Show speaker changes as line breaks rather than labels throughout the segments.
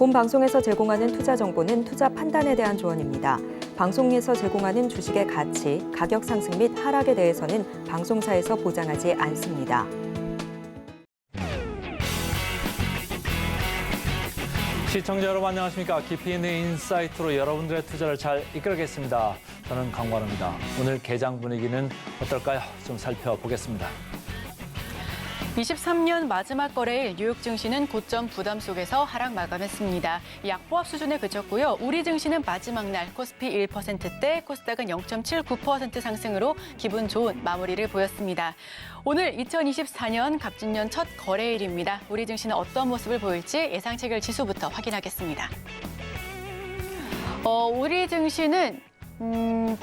본 방송에서 제공하는 투자 정보는 투자 판단에 대한 조언입니다. 방송에서 제공하는 주식의 가치, 가격 상승 및 하락에 대해서는 방송사에서 보장하지 않습니다.
시청자 여러분 안녕하십니까. 깊이 있는 인사이트로 여러분들의 투자를 잘 이끌겠습니다. 저는 강관우입니다. 오늘 개장 분위기는 어떨까요? 좀 살펴보겠습니다.
23년 마지막 거래일 뉴욕 증시는 고점 부담 속에서 하락 마감했습니다. 약보합 수준에 그쳤고요. 우리 증시는 마지막 날 코스피 1%대, 코스닥은 0.79% 상승으로 기분 좋은 마무리를 보였습니다. 오늘 2024년 갑진년 첫 거래일입니다. 우리 증시는 어떤 모습을 보일지 예상 체결 지수부터 확인하겠습니다. 우리 증시는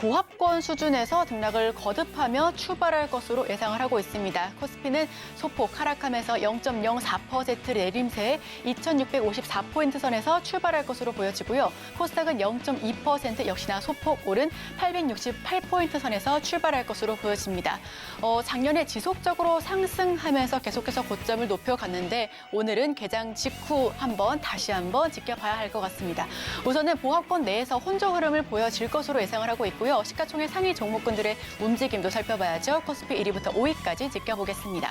보합권 수준에서 등락을 거듭하며 출발할 것으로 예상을 하고 있습니다. 코스피는 소폭 하락하면서 0.04% 내림세에 2,654포인트 선에서 출발할 것으로 보여지고요. 코스닥은 0.2% 역시나 소폭 오른 868포인트 선에서 출발할 것으로 보여집니다. 작년에 지속적으로 상승하면서 계속해서 고점을 높여갔는데 오늘은 개장 직후 다시 한번 지켜봐야 할 것 같습니다. 우선은 보합권 내에서 혼조 흐름을 보여질 것으로 예상을 하고 있고요. 시가총액 상위 종목군들의 움직임도 살펴봐야죠. 코스피 1위부터 5위까지 지켜보겠습니다.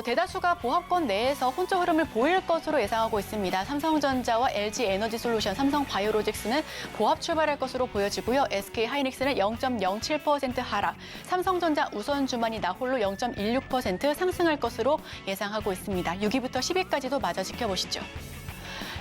대다수가 보합권 내에서 혼조 흐름을 보일 것으로 예상하고 있습니다. 삼성전자와 LG에너지솔루션, 삼성바이오로직스는 보합 출발할 것으로 보여지고요. SK하이닉스는 0.07% 하락, 삼성전자 우선주만이 나홀로 0.16% 상승할 것으로 예상하고 있습니다. 6위부터 10위까지도 마저 지켜보시죠.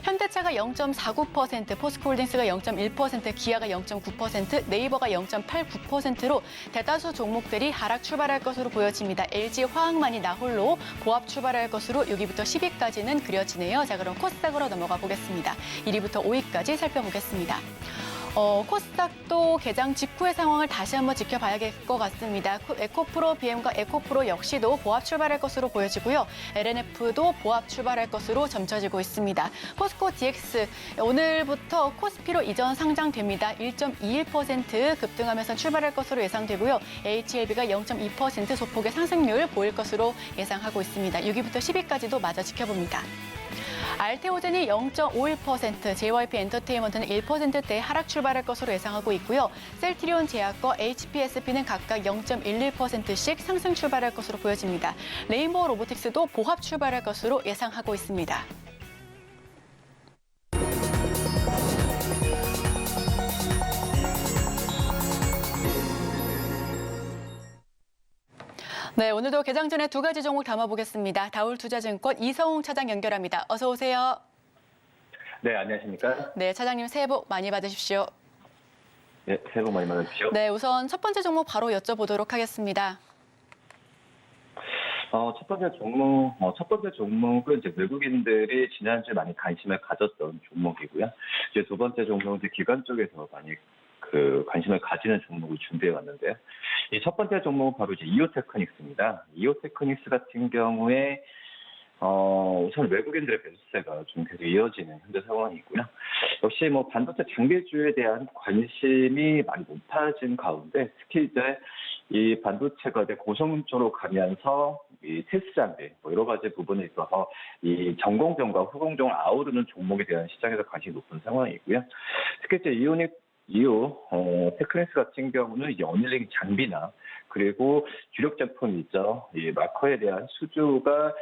현대차가 0.49%, 포스코홀딩스가 0.1%, 기아가 0.9%, 네이버가 0.89%로 대다수 종목들이 하락 출발할 것으로 보여집니다. LG화학만이 나홀로 보합 출발할 것으로 6위부터 10위까지는 그려지네요. 자, 그럼 코스닥으로 넘어가 보겠습니다. 1위부터 5위까지 살펴보겠습니다. 코스닥도 개장 직후의 상황을 다시 한번 지켜봐야 될 것 같습니다. 에코프로 BM과 에코프로 역시도 보합 출발할 것으로 보여지고요. LNF도 보합 출발할 것으로 점쳐지고 있습니다. 포스코 DX 오늘부터 코스피로 이전 상장됩니다. 1.21% 급등하면서 출발할 것으로 예상되고요. HLB가 0.2% 소폭의 상승률을 보일 것으로 예상하고 있습니다. 6위부터 10위까지도 마저 지켜봅니다. 알테오젠이 0.51%, JYP 엔터테인먼트는 1%대의 하락 출발할 것으로 예상하고 있고요. 셀트리온 제약과 HPSP는 각각 0.11%씩 상승 출발할 것으로 보여집니다. 레인보우 로보틱스도 보합 출발할 것으로 예상하고 있습니다. 네, 오늘도 개장 전에 두 가지 종목 담아보겠습니다. 다울투자증권 이성웅 차장 연결합니다. 어서 오세요.
네, 안녕하십니까?
네, 차장님 새해 복 많이 받으십시오.
네, 새해 복 많이 받으십시오.
네, 우선 첫 번째 종목 바로 여쭤보도록 하겠습니다.
첫 번째 종목은 이제 외국인들이 지난주에 많이 관심을 가졌던 종목이고요. 이제 두 번째 종목은 이제 기관 쪽에서 많이 관심을 가지는 종목을 준비해 왔는데요. 이 첫 번째 종목은 바로 이제 이오테크닉스입니다. 이오테크닉스 같은 경우에 우선 외국인들의 매수세가 좀 계속 이어지는 현재 상황이고요. 역시 반도체 장비주에 대한 관심이 많이 높아진 가운데 특히 이제 이 반도체가 이제 고성능 쪽으로 가면서 이 테스트 장비 여러 가지 부분에 있어서 이 전공정과 후공정을 아우르는 종목에 대한 시장에서 관심이 높은 상황이고요. 특히 이제 테크닉스 같은 경우는 연일링 장비나 그리고 주력 제품이죠. 이 마커에 대한 수주가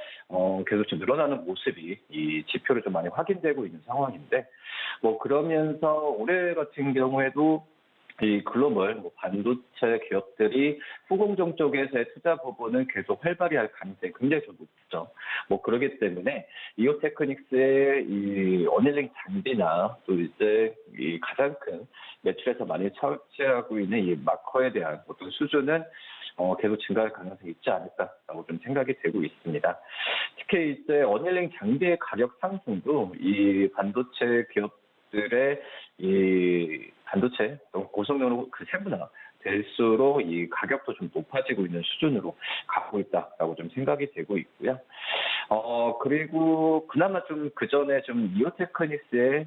계속 좀 늘어나는 모습이 이 지표로 좀 많이 확인되고 있는 상황인데 그러면서 올해 같은 경우에도 이 글로벌 반도체 기업들이 후공정 쪽에서의 투자 부분은 계속 활발히 할 가능성이 굉장히 좀 높죠. 그러기 때문에 이오테크닉스의 이 어닐링 장비나 또 이제 이 가장 큰 매출에서 많이 차지하고 있는 이 마커에 대한 어떤 수준은 계속 증가할 가능성이 있지 않을까라고 좀 생각이 되고 있습니다. 특히 이제 어닐링 장비의 가격 상승도 이 반도체 기업들의 이 반도체 고성능으로 세분화 될수록 이 가격도 좀 높아지고 있는 수준으로 가고 있다라고 좀 생각이 되고 있고요. 그리고 그나마 좀 그전에 좀 이오테크닉스의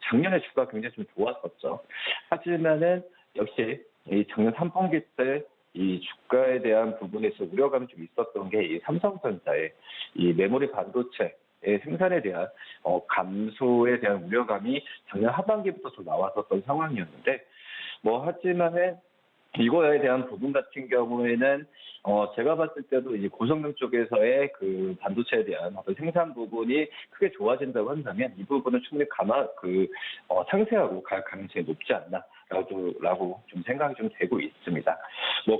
작년에 주가가 굉장히 좀 좋았었죠. 하지만은 역시 이 작년 3분기 때 이 주가에 대한 부분에서 우려감이 좀 있었던 게 이 삼성전자의 이 메모리 반도체 생산에 대한 감소에 대한 우려감이 작년 하반기부터 좀 나왔었던 상황이었는데 하지만은 이거에 대한 부분 같은 경우에는 제가 봤을 때도 이 고성능 쪽에서의 그 반도체에 대한 어떤 생산 부분이 크게 좋아진다고 한다면 이 부분은 충분히 상쇄하고 갈 가능성이 높지 않나라고 좀 생각이 좀 되고 있습니다.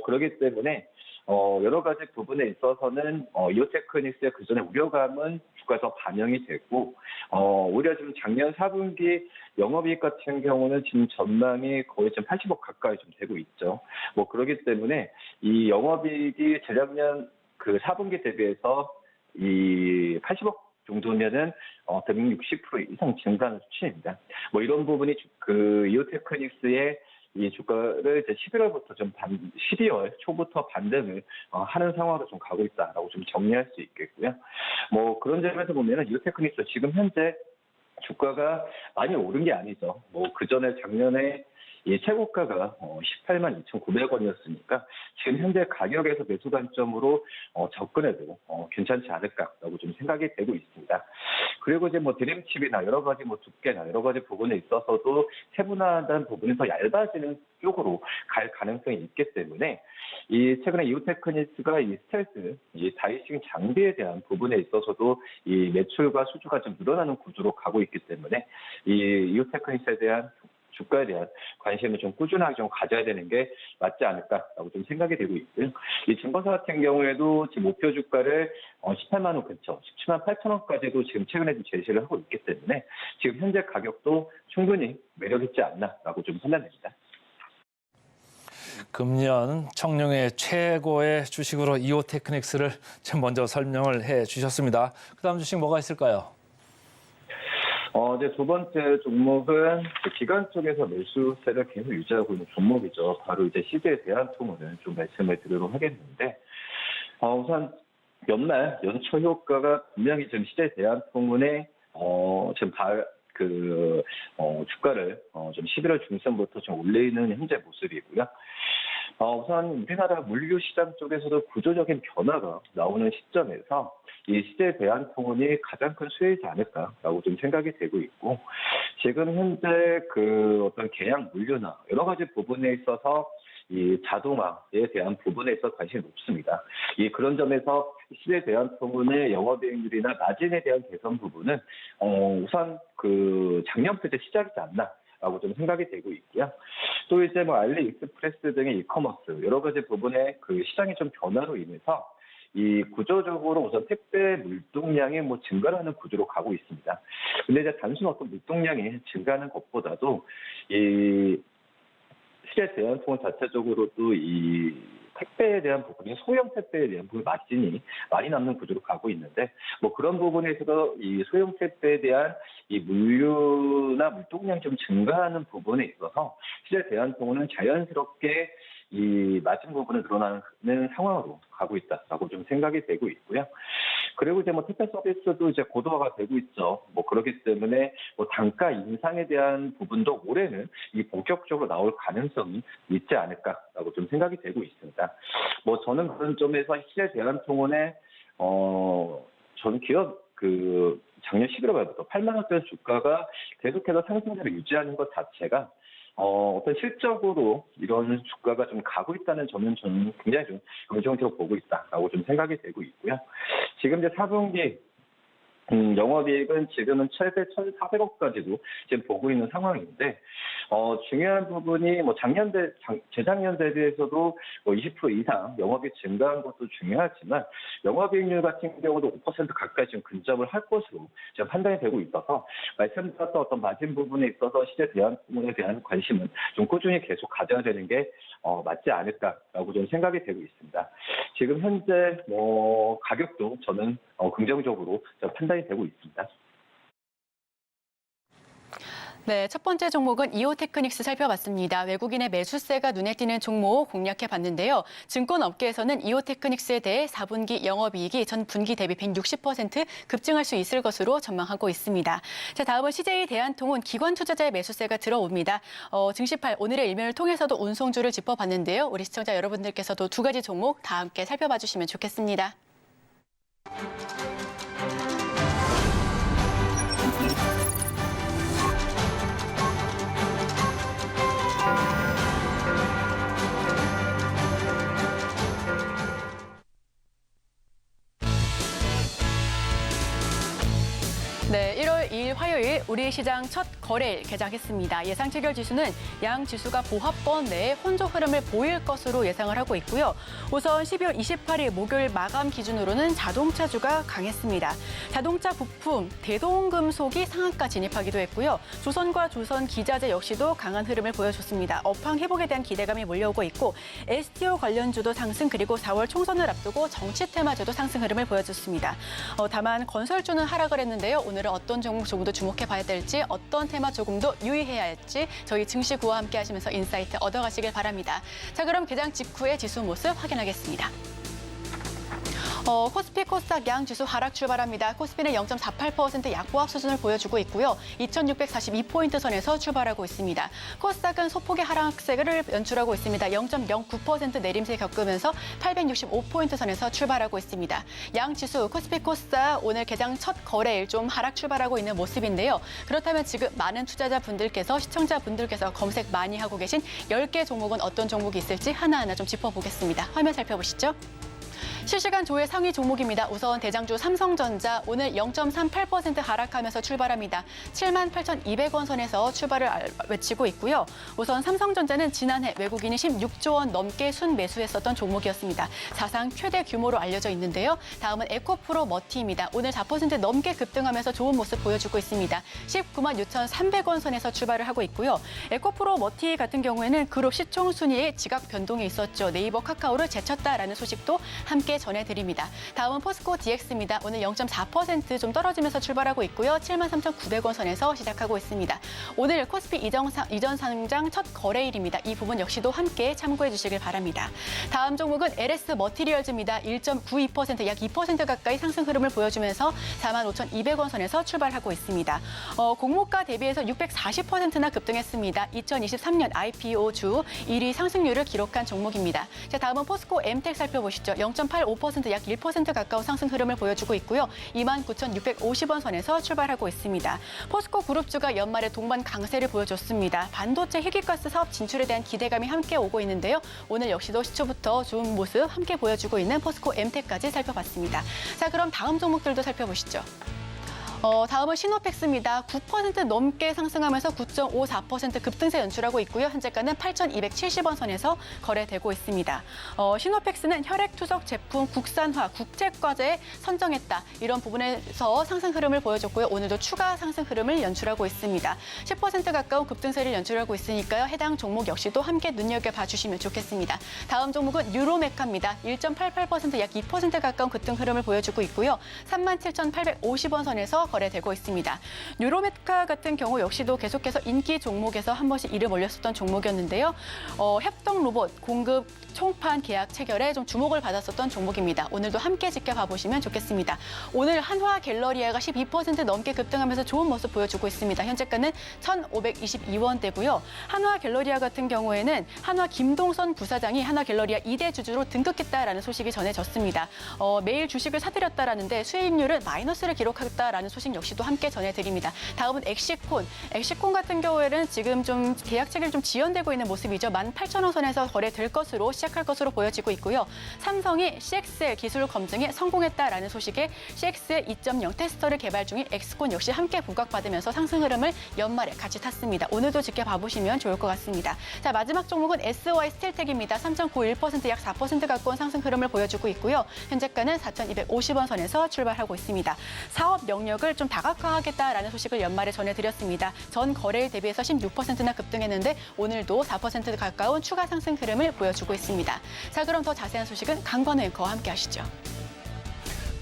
그렇기 때문에 여러 가지 부분에 있어서는 이오테크닉스의 그전에 우려감은 주가에서 반영이 됐고 오히려 지금 작년 4분기 영업이익 같은 경우는 지금 전망이 거의 지금 80억 가까이 좀 되고 있죠. 그렇기 때문에 이 영업이익이 재작년 그 4분기 대비해서 이 80억 정도면은 160% 이상 증가하는 수치입니다. 이런 부분이 그 이오테크닉스의 이 주가를 이제 11월부터 12월 초부터 반등을 하는 상황으로 좀 가고 있다라고 좀 정리할 수 있겠고요. 그런 점에서 보면은 이오테크닉스 지금 현재 주가가 많이 오른 게 아니죠. 그 전에 작년에 이 최고가가 18만 2,900원이었으니까 지금 현재 가격에서 매수 관점으로 접근해도 괜찮지 않을까라고 좀 생각이 되고 있습니다. 그리고 이제 드림칩이나 여러 가지 두께나 여러 가지 부분에 있어서도 세분화된 부분이 더 얇아지는 쪽으로 갈 가능성이 있기 때문에 이 최근에 이오테크닉스가 이 스텔스, 이 다이싱 장비에 대한 부분에 있어서도 이 매출과 수주가 좀 늘어나는 구조로 가고 있기 때문에 이 이오테크닉스에 대한 주가에 대한 관심을 좀 꾸준하게 좀 가져야 되는 게 맞지 않을까라고 좀 생각이 되고 있고요. 이 증권사 같은 경우에도 지금 목표 주가를 18만 원 근처, 17만 8천 원까지도 지금 최근에 좀 제시를 하고 있기 때문에 지금 현재 가격도 충분히 매력 있지 않나라고 좀 판단됩니다.
금년 청룡의 최고의 주식으로 이오테크닉스를 좀 먼저 설명을 해 주셨습니다. 그다음 주식 뭐가 있을까요?
이제 두 번째 종목은 기관 쪽에서 매수세를 계속 유지하고 있는 종목이죠. 바로 이제 CJ 대한통운을 좀 말씀을 드리도록 하겠는데, 우선 연초 효과가 분명히 지금 CJ 대한통운의 지금 주가를 좀 11월 중순부터 좀 올리는 현재 모습이고요. 우선 우리나라 물류 시장 쪽에서도 구조적인 변화가 나오는 시점에서 이 CJ 대한통운이 가장 큰 수혜이지 않을까라고 좀 생각이 되고 있고, 지금 현재 그 어떤 계약 물류나 여러 가지 부분에 있어서 이 자동화에 대한 부분에 있어서 관심이 높습니다. 그런 점에서 CJ 대한통운의 영업이익률이나 마진에 대한 개선 부분은 우선 그 작년부터 이제 시작이지 않나라고 좀 생각이 되고 있고요. 또 이제 알리익스프레스 등의 이커머스 여러 가지 부분의 그 시장의 좀 변화로 인해서 이 구조적으로 우선 택배 물동량이 증가하는 구조로 가고 있습니다. 근데 이제 단순 어떤 물동량이 증가하는 것보다도 이 CJ 대한통운 자체적으로도 이 택배에 대한 부분이 소형 택배에 대한 부분 마진이 많이 남는 구조로 가고 있는데 그런 부분에서도 이 소형 택배에 대한 이 물류나 물동량이 좀 증가하는 부분에 있어서 CJ 대한통운은 자연스럽게 이 마진 부분을 늘어나는 상황으로 가고 있다라고 좀 생각이 되고 있고요. 그리고 이제 택배 서비스도 이제 고도화가 되고 있죠. 그렇기 때문에 단가 인상에 대한 부분도 올해는 이 본격적으로 나올 가능성이 있지 않을까라고 좀 생각이 되고 있습니다. 저는 그런 점에서 CJ 대한통운의 전 기업 작년 11월 말부터 8만 원대 주가가 계속해서 상승세를 유지하는 것 자체가 어떤 실적으로 이런 주가가 좀 가고 있다는 점은 저는 굉장히 좀 긍정적으로 보고 있다라고 좀 생각이 되고 있고요. 지금 이제 4분기 영업이익은 지금은 최대 1,400억까지도 지금 보고 있는 상황인데 중요한 부분이 재작년 대비해서도 20% 이상 영업이익 증가한 것도 중요하지만 영업이익률 같은 경우도 5% 가까이 지금 근접을 할 것으로 지금 판단이 되고 있어서 말씀드렸던 어떤 마진 부분에 있어서 CJ 대한통운에 대한 관심은 좀 꾸준히 계속 가져야 되는 게 맞지 않을까라고 좀 생각이 되고 있습니다. 지금 현재 가격도 저는 긍정적으로 판단이 되고 있습니다.
네, 첫 번째 종목은 이오테크닉스 살펴봤습니다. 외국인의 매수세가 눈에 띄는 종목 공략해봤는데요. 증권업계에서는 이오테크닉스에 대해 4분기 영업이익이 전 분기 대비 160% 급증할 수 있을 것으로 전망하고 있습니다. 자, 다음은 CJ 대한통운 기관 투자자의 매수세가 들어옵니다. 증시8 오늘의 일면을 통해서도 운송주를 짚어봤는데요. 우리 시청자 여러분들께서도 두 가지 종목 다 함께 살펴봐 주시면 좋겠습니다. 네, 1월 2일 화요일 우리 시장 첫 거래일 개장했습니다. 예상 체결 지수는 양 지수가 보합권 내에 혼조 흐름을 보일 것으로 예상을 하고 있고요. 우선 12월 28일 목요일 마감 기준으로는 자동차주가 강했습니다. 자동차 부품, 대동금속이 상한가 진입하기도 했고요. 조선과 조선 기자재 역시도 강한 흐름을 보여줬습니다. 업황 회복에 대한 기대감이 몰려오고 있고 STO 관련주도 상승, 그리고 4월 총선을 앞두고 정치 테마주도 상승 흐름을 보여줬습니다. 다만 건설주는 하락을 했는데요. 오늘은 어떤 종목 조금 더 주목해 봐야 될지, 어떤 테마 조금 더 유의해야 할지 저희 증시 구와 함께 하시면서 인사이트 얻어가시길 바랍니다. 자, 그럼 개장 직후의 지수 모습 확인하겠습니다. 코스피, 코스닥 양 지수 하락 출발합니다. 코스피는 0.48% 약보합 수준을 보여주고 있고요. 2,642포인트 선에서 출발하고 있습니다. 코스닥은 소폭의 하락세를 연출하고 있습니다. 0.09% 내림세 겪으면서 865포인트 선에서 출발하고 있습니다. 양 지수 코스피, 코스닥 오늘 개장 첫 거래일 좀 하락 출발하고 있는 모습인데요. 그렇다면 지금 많은 투자자분들께서, 시청자분들께서 검색 많이 하고 계신 10개 종목은 어떤 종목이 있을지 하나하나 좀 짚어보겠습니다. 화면 살펴보시죠. 실시간 조회 상위 종목입니다. 우선 대장주 삼성전자 오늘 0.38% 하락하면서 출발합니다. 78,200원 선에서 출발을 외치고 있고요. 우선 삼성전자는 지난해 외국인이 16조 원 넘게 순매수했었던 종목이었습니다. 사상 최대 규모로 알려져 있는데요. 다음은 에코프로 머티입니다. 오늘 4% 넘게 급등하면서 좋은 모습 보여주고 있습니다. 196,300원 선에서 출발을 하고 있고요. 에코프로 머티 같은 경우에는 그룹 시총 순위에 지각 변동이 있었죠. 네이버, 카카오를 제쳤다라는 소식도 함께 전해드립니다. 다음은 포스코 DX입니다. 오늘 0.4% 좀 떨어지면서 출발하고 있고요. 73,900원 선에서 시작하고 있습니다. 오늘 코스피 이전 상장 첫 거래일입니다. 이 부분 역시도 함께 참고해 주시길 바랍니다. 다음 종목은 LS 머티리얼즈입니다. 1.92%, 약 2% 가까이 상승 흐름을 보여주면서 45,200원 선에서 출발하고 있습니다. 공모가 대비해서 640%나 급등했습니다. 2023년 IPO 주 1위 상승률을 기록한 종목입니다. 자, 다음은 포스코 엠텍 살펴보시죠. 0.85%, 약 1% 가까운 상승 흐름을 보여주고 있고요. 29,650원 선에서 출발하고 있습니다. 포스코 그룹주가 연말에 동반 강세를 보여줬습니다. 반도체 희귀가스 사업 진출에 대한 기대감이 함께 오고 있는데요. 오늘 역시도 시초부터 좋은 모습 함께 보여주고 있는 포스코 엠텍까지 살펴봤습니다. 자, 그럼 다음 종목들도 살펴보시죠. 다음은 시노펙스입니다. 9% 넘게 상승하면서 9.54% 급등세 연출하고 있고요. 현재가는 8,270원 선에서 거래되고 있습니다. 시노펙스는 혈액투석 제품 국산화, 국제과제에 선정했다. 이런 부분에서 상승 흐름을 보여줬고요. 오늘도 추가 상승 흐름을 연출하고 있습니다. 10% 가까운 급등세를 연출하고 있으니까요. 해당 종목 역시도 함께 눈여겨봐 주시면 좋겠습니다. 다음 종목은 유로메카입니다. 1.88%, 약 2% 가까운 급등 흐름을 보여주고 있고요. 37,850원 선에서 거래되고 있습니다. 유로메카 같은 경우 역시도 계속해서 인기 종목에서 한 번씩 이름 올렸었던 종목이었는데요. 협동 로봇 공급 총판 계약 체결에 좀 주목을 받았었던 종목입니다. 오늘도 함께 지켜봐 보시면 좋겠습니다. 오늘 한화 갤러리아가 12% 넘게 급등하면서 좋은 모습 보여주고 있습니다. 현재가는 1,522원대고요. 한화 갤러리아 같은 경우에는 한화 김동선 부사장이 한화 갤러리아 2대 주주로 등극했다라는 소식이 전해졌습니다. 매일 주식을 사들였다라는데 수익률은 마이너스를 기록했다라는 소식 역시도 함께 전해드립니다. 다음은 엑시콘. 엑시콘 같은 경우에는 지금 좀 계약 체결이 좀 지연되고 있는 모습이죠. 18,000원 선에서 거래될 것으로 시작할 것으로 보여지고 있고요. 삼성이 CXL 기술 검증에 성공했다라는 소식에 CXL 2.0 테스터를 개발 중인 엑스콘 역시 함께 부각받으면서 상승 흐름을 연말에 같이 탔습니다. 오늘도 지켜봐 보시면 좋을 것 같습니다. 자, 마지막 종목은 SY 스틸텍입니다. 3.91%, 약 4% 가까운 상승 흐름을 보여주고 있고요. 현재가는 4,250원 선에서 출발하고 있습니다. 사업 영역을 좀 다각화하겠다라는 소식을 연말에 전해드렸습니다. 전 거래일 대비해서 16%나 급등했는데 오늘도 4% 가까운 추가 상승 흐름을 보여주고 있습니다. 자, 그럼 더 자세한 소식은 강관우 앵커와 함께 하시죠.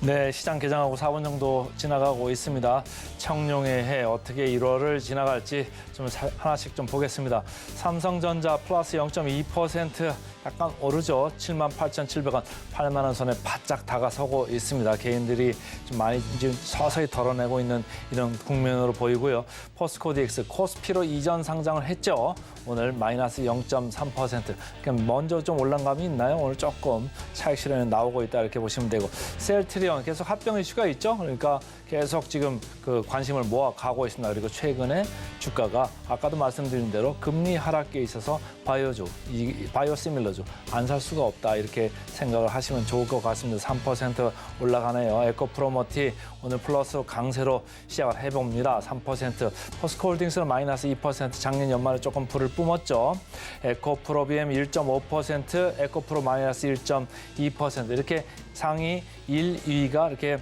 네, 시장 개장하고 4분 정도 지나가고 있습니다. 청룡의 해 어떻게 1월을 지나갈지 좀 하나씩 좀 보겠습니다. 삼성전자 플러스 0.2% 약간 오르죠. 78,700원, 8만 원 선에 바짝 다가서고 있습니다. 개인들이 좀 많이 지금 서서히 덜어내고 있는 이런 국면으로 보이고요. 포스코 DX 코스피로 이전 상장을 했죠. 오늘 마이너스 0.3%. 그러니까 먼저 좀 올라간 감이 있나요? 오늘 조금 차익 실현이 나오고 있다 이렇게 보시면 되고 셀트리 합병, 계속 합병 이슈가 있죠. 그러니까 계속 지금 그 관심을 모아가고 있습니다. 그리고 최근에 주가가 아까도 말씀드린 대로 금리 하락기에 있어서 바이오시밀러주 안 살 수가 없다 이렇게 생각을 하시면 좋을 것 같습니다. 3% 올라가네요. 에코프로모티 오늘 플러스 강세로 시작을 해봅니다. 3%. 포스코홀딩스는 마이너스 2%. 작년 연말에 조금 불을 뿜었죠. 에코프로비엠 1.5%, 에코프로 마이너스 1.2%. 이렇게 상위 1, 2위가 이렇게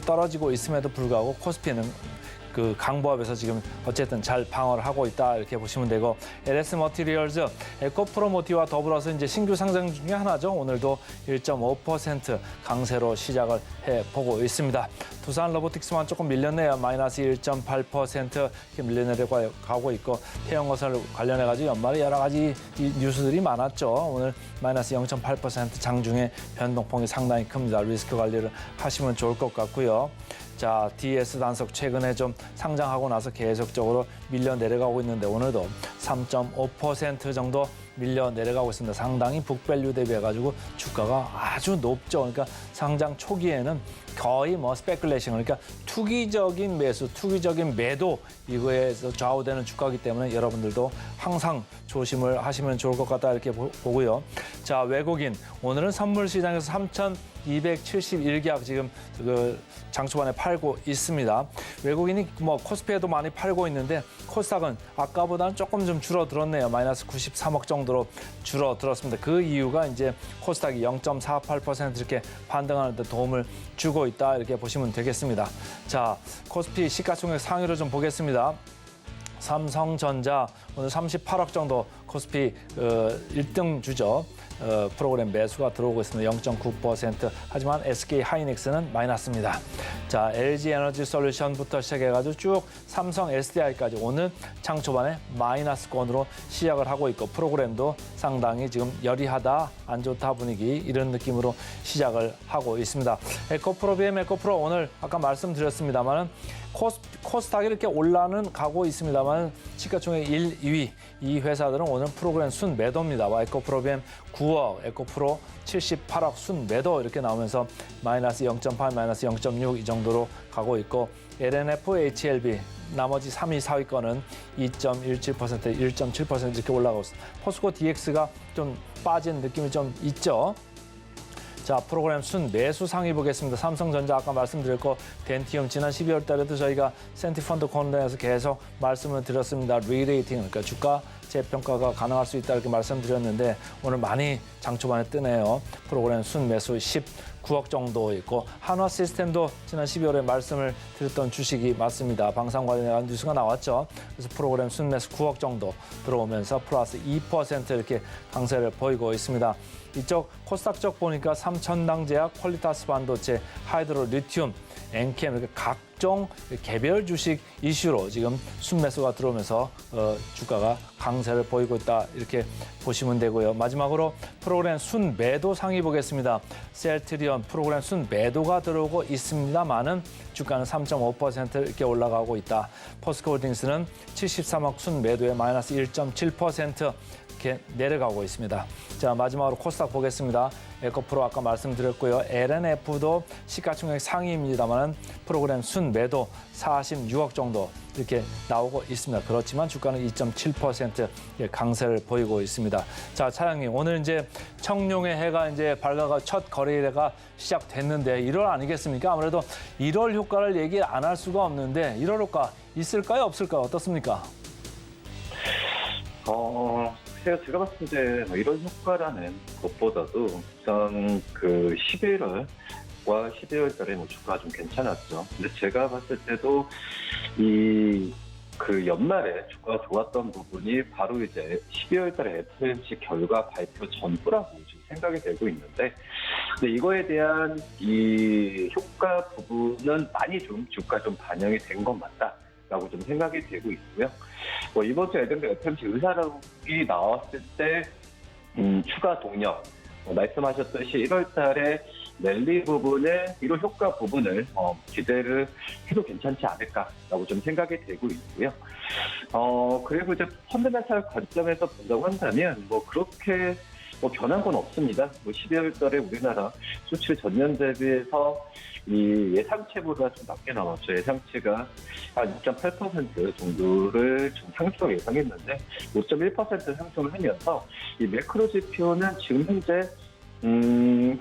떨어지고 있음에도 불구하고 코스피는 그 강보합에서 지금 어쨌든 잘 방어를 하고 있다 이렇게 보시면 되고, LS 머티리얼즈, 에코프로모티와 더불어서 이제 신규 상장 중에 하나죠. 오늘도 1.5% 강세로 시작을 해보고 있습니다. 두산 로보틱스만 조금 밀렸네요. 마이너스 1.8% 이렇게 밀려내려가고 있고, 태영건설 관련해가지고 연말에 여러 가지 뉴스들이 많았죠. 오늘 마이너스 0.8% 장중에 변동폭이 상당히 큽니다. 리스크 관리를 하시면 좋을 것 같고요. 자, DS 단석 최근에 좀 상장하고 나서 계속적으로 밀려 내려가고 있는데 오늘도 3.5% 정도 밀려 내려가고 있습니다. 상당히 북밸류 대비해가지고 주가가 아주 높죠. 그러니까 상장 초기에는 거의 뭐 스페큘레이션, 그러니까 투기적인 매수, 투기적인 매도 이거에서 좌우되는 주가이기 때문에 여러분들도 항상 조심을 하시면 좋을 것 같다 이렇게 보고요. 자, 외국인 오늘은 선물 시장에서 3,271계약 지금 그 장 초반에 팔고 있습니다. 외국인이 뭐 코스피에도 많이 팔고 있는데 코스닥은 아까보다는 조금 좀 줄어들었네요. 마이너스 93억 정도로 줄어들었습니다. 그 이유가 이제 코스닥이 0.48% 이렇게 반등하는 데 도움을 주고 있다 이렇게 보시면 되겠습니다. 자, 코스피 시가총액 상위로 좀 보겠습니다. 삼성전자 오늘 38억 정도 코스피 1등 주죠. 프로그램 매수가 들어오고 있습니다. 0.9%. 하지만 SK 하이닉스는 마이너스입니다. 자, LG 에너지 솔루션부터 시작해가지고 쭉 삼성 SDI까지 오늘 장 초반에 마이너스권으로 시작을 하고 있고, 프로그램도 상당히 지금 열이하다, 안 좋다 분위기 이런 느낌으로 시작을 하고 있습니다. 에코프로비엠 에코프로 오늘 아까 말씀드렸습니다만은 코스닥이 이렇게 올라는 가고 있습니다만 시가총액 1, 2위 이 회사들은 오늘 프로그램 순 매도입니다. 에코프로비엠 9억, 에코프로 78억 순 매도 이렇게 나오면서 마이너스 0.8, 마이너스 0.6 이 정도로 가고 있고, LNF, HLB 나머지 3위, 4위권은 2.17%, 1.7% 이렇게 올라가고 있습니다. 포스코 DX가 좀 빠진 느낌이 좀 있죠. 자, 프로그램 순 매수 상위 보겠습니다. 삼성전자 아까 말씀드렸고, 덴티움 지난 12월 달에도 저희가 센티펀드 코너에서 계속 말씀을 드렸습니다. 리레이팅, 그러니까 주가 재평가가 가능할 수 있다 이렇게 말씀드렸는데 오늘 많이 장 초반에 뜨네요. 프로그램 순 매수 19억 정도 있고, 한화 시스템도 지난 12월에 말씀을 드렸던 주식이 맞습니다. 방산 관련한 뉴스가 나왔죠. 그래서 프로그램 순 매수 9억 정도 들어오면서 플러스 2% 이렇게 강세를 보이고 있습니다. 이쪽 코스닥 쪽 보니까 삼천당제약, 퀄리타스 반도체, 하이드로 리튬, 엔캠 이렇게 각종 개별 주식 이슈로 지금 순매수가 들어오면서 주가가 강세를 보이고 있다 이렇게 보시면 되고요. 마지막으로 프로그램 순매도 상위 보겠습니다. 셀트리온 프로그램 순매도가 들어오고 있습니다만은 주가는 3.5% 이렇게 올라가고 있다. 포스코홀딩스는 73억 순매도에 마이너스 1.7% 이렇게 내려가고 있습니다. 자, 마지막으로 코스닥 보겠습니다. 에코프로 아까 말씀드렸고요. LNF도 시가총액 상위입니다만 프로그램 순매도 46억 정도 이렇게 나오고 있습니다. 그렇지만 주가는 2.7% 강세를 보이고 있습니다. 자, 차장님 오늘 이제 청룡의 해가 이제 밝아가 첫 거래일가 시작됐는데 1월 아니겠습니까? 아무래도 1월 효과를 얘기 안 할 수가 없는데 1월 효과 있을까요? 없을까요? 어떻습니까?
제가 봤을 때 이런 효과라는 것보다도 우선 그 11월과 12월 달에 주가가 좀 괜찮았죠. 근데 제가 봤을 때도 그 연말에 주가가 좋았던 부분이 바로 이제 12월 달에 FOMC 결과 발표 전후라고 지금 생각이 되고 있는데, 근데 이거에 대한 이 효과 부분은 많이 좀 주가 좀 반영이 된 것 맞다라고 좀 생각이 되고 있고요. 이번 주 에덴베 FOMC 의사록이 나왔을 때 추가 동력, 말씀하셨듯이 1월 달에 랠리 부분에 이런 효과 부분을 기대를 해도 괜찮지 않을까라고 좀 생각이 되고 있고요. 그리고 이제 펀더멘탈 관점에서 본다고 한다면 그렇게 변한 건 없습니다. 12월 달에 우리나라 수출 전년 대비해서 이 예상치보다 좀 낮게 나왔죠. 예상치가 한 6.8% 정도를 좀 상승 예상했는데 5.1% 상승을 하면서 이 매크로 지표는 지금 현재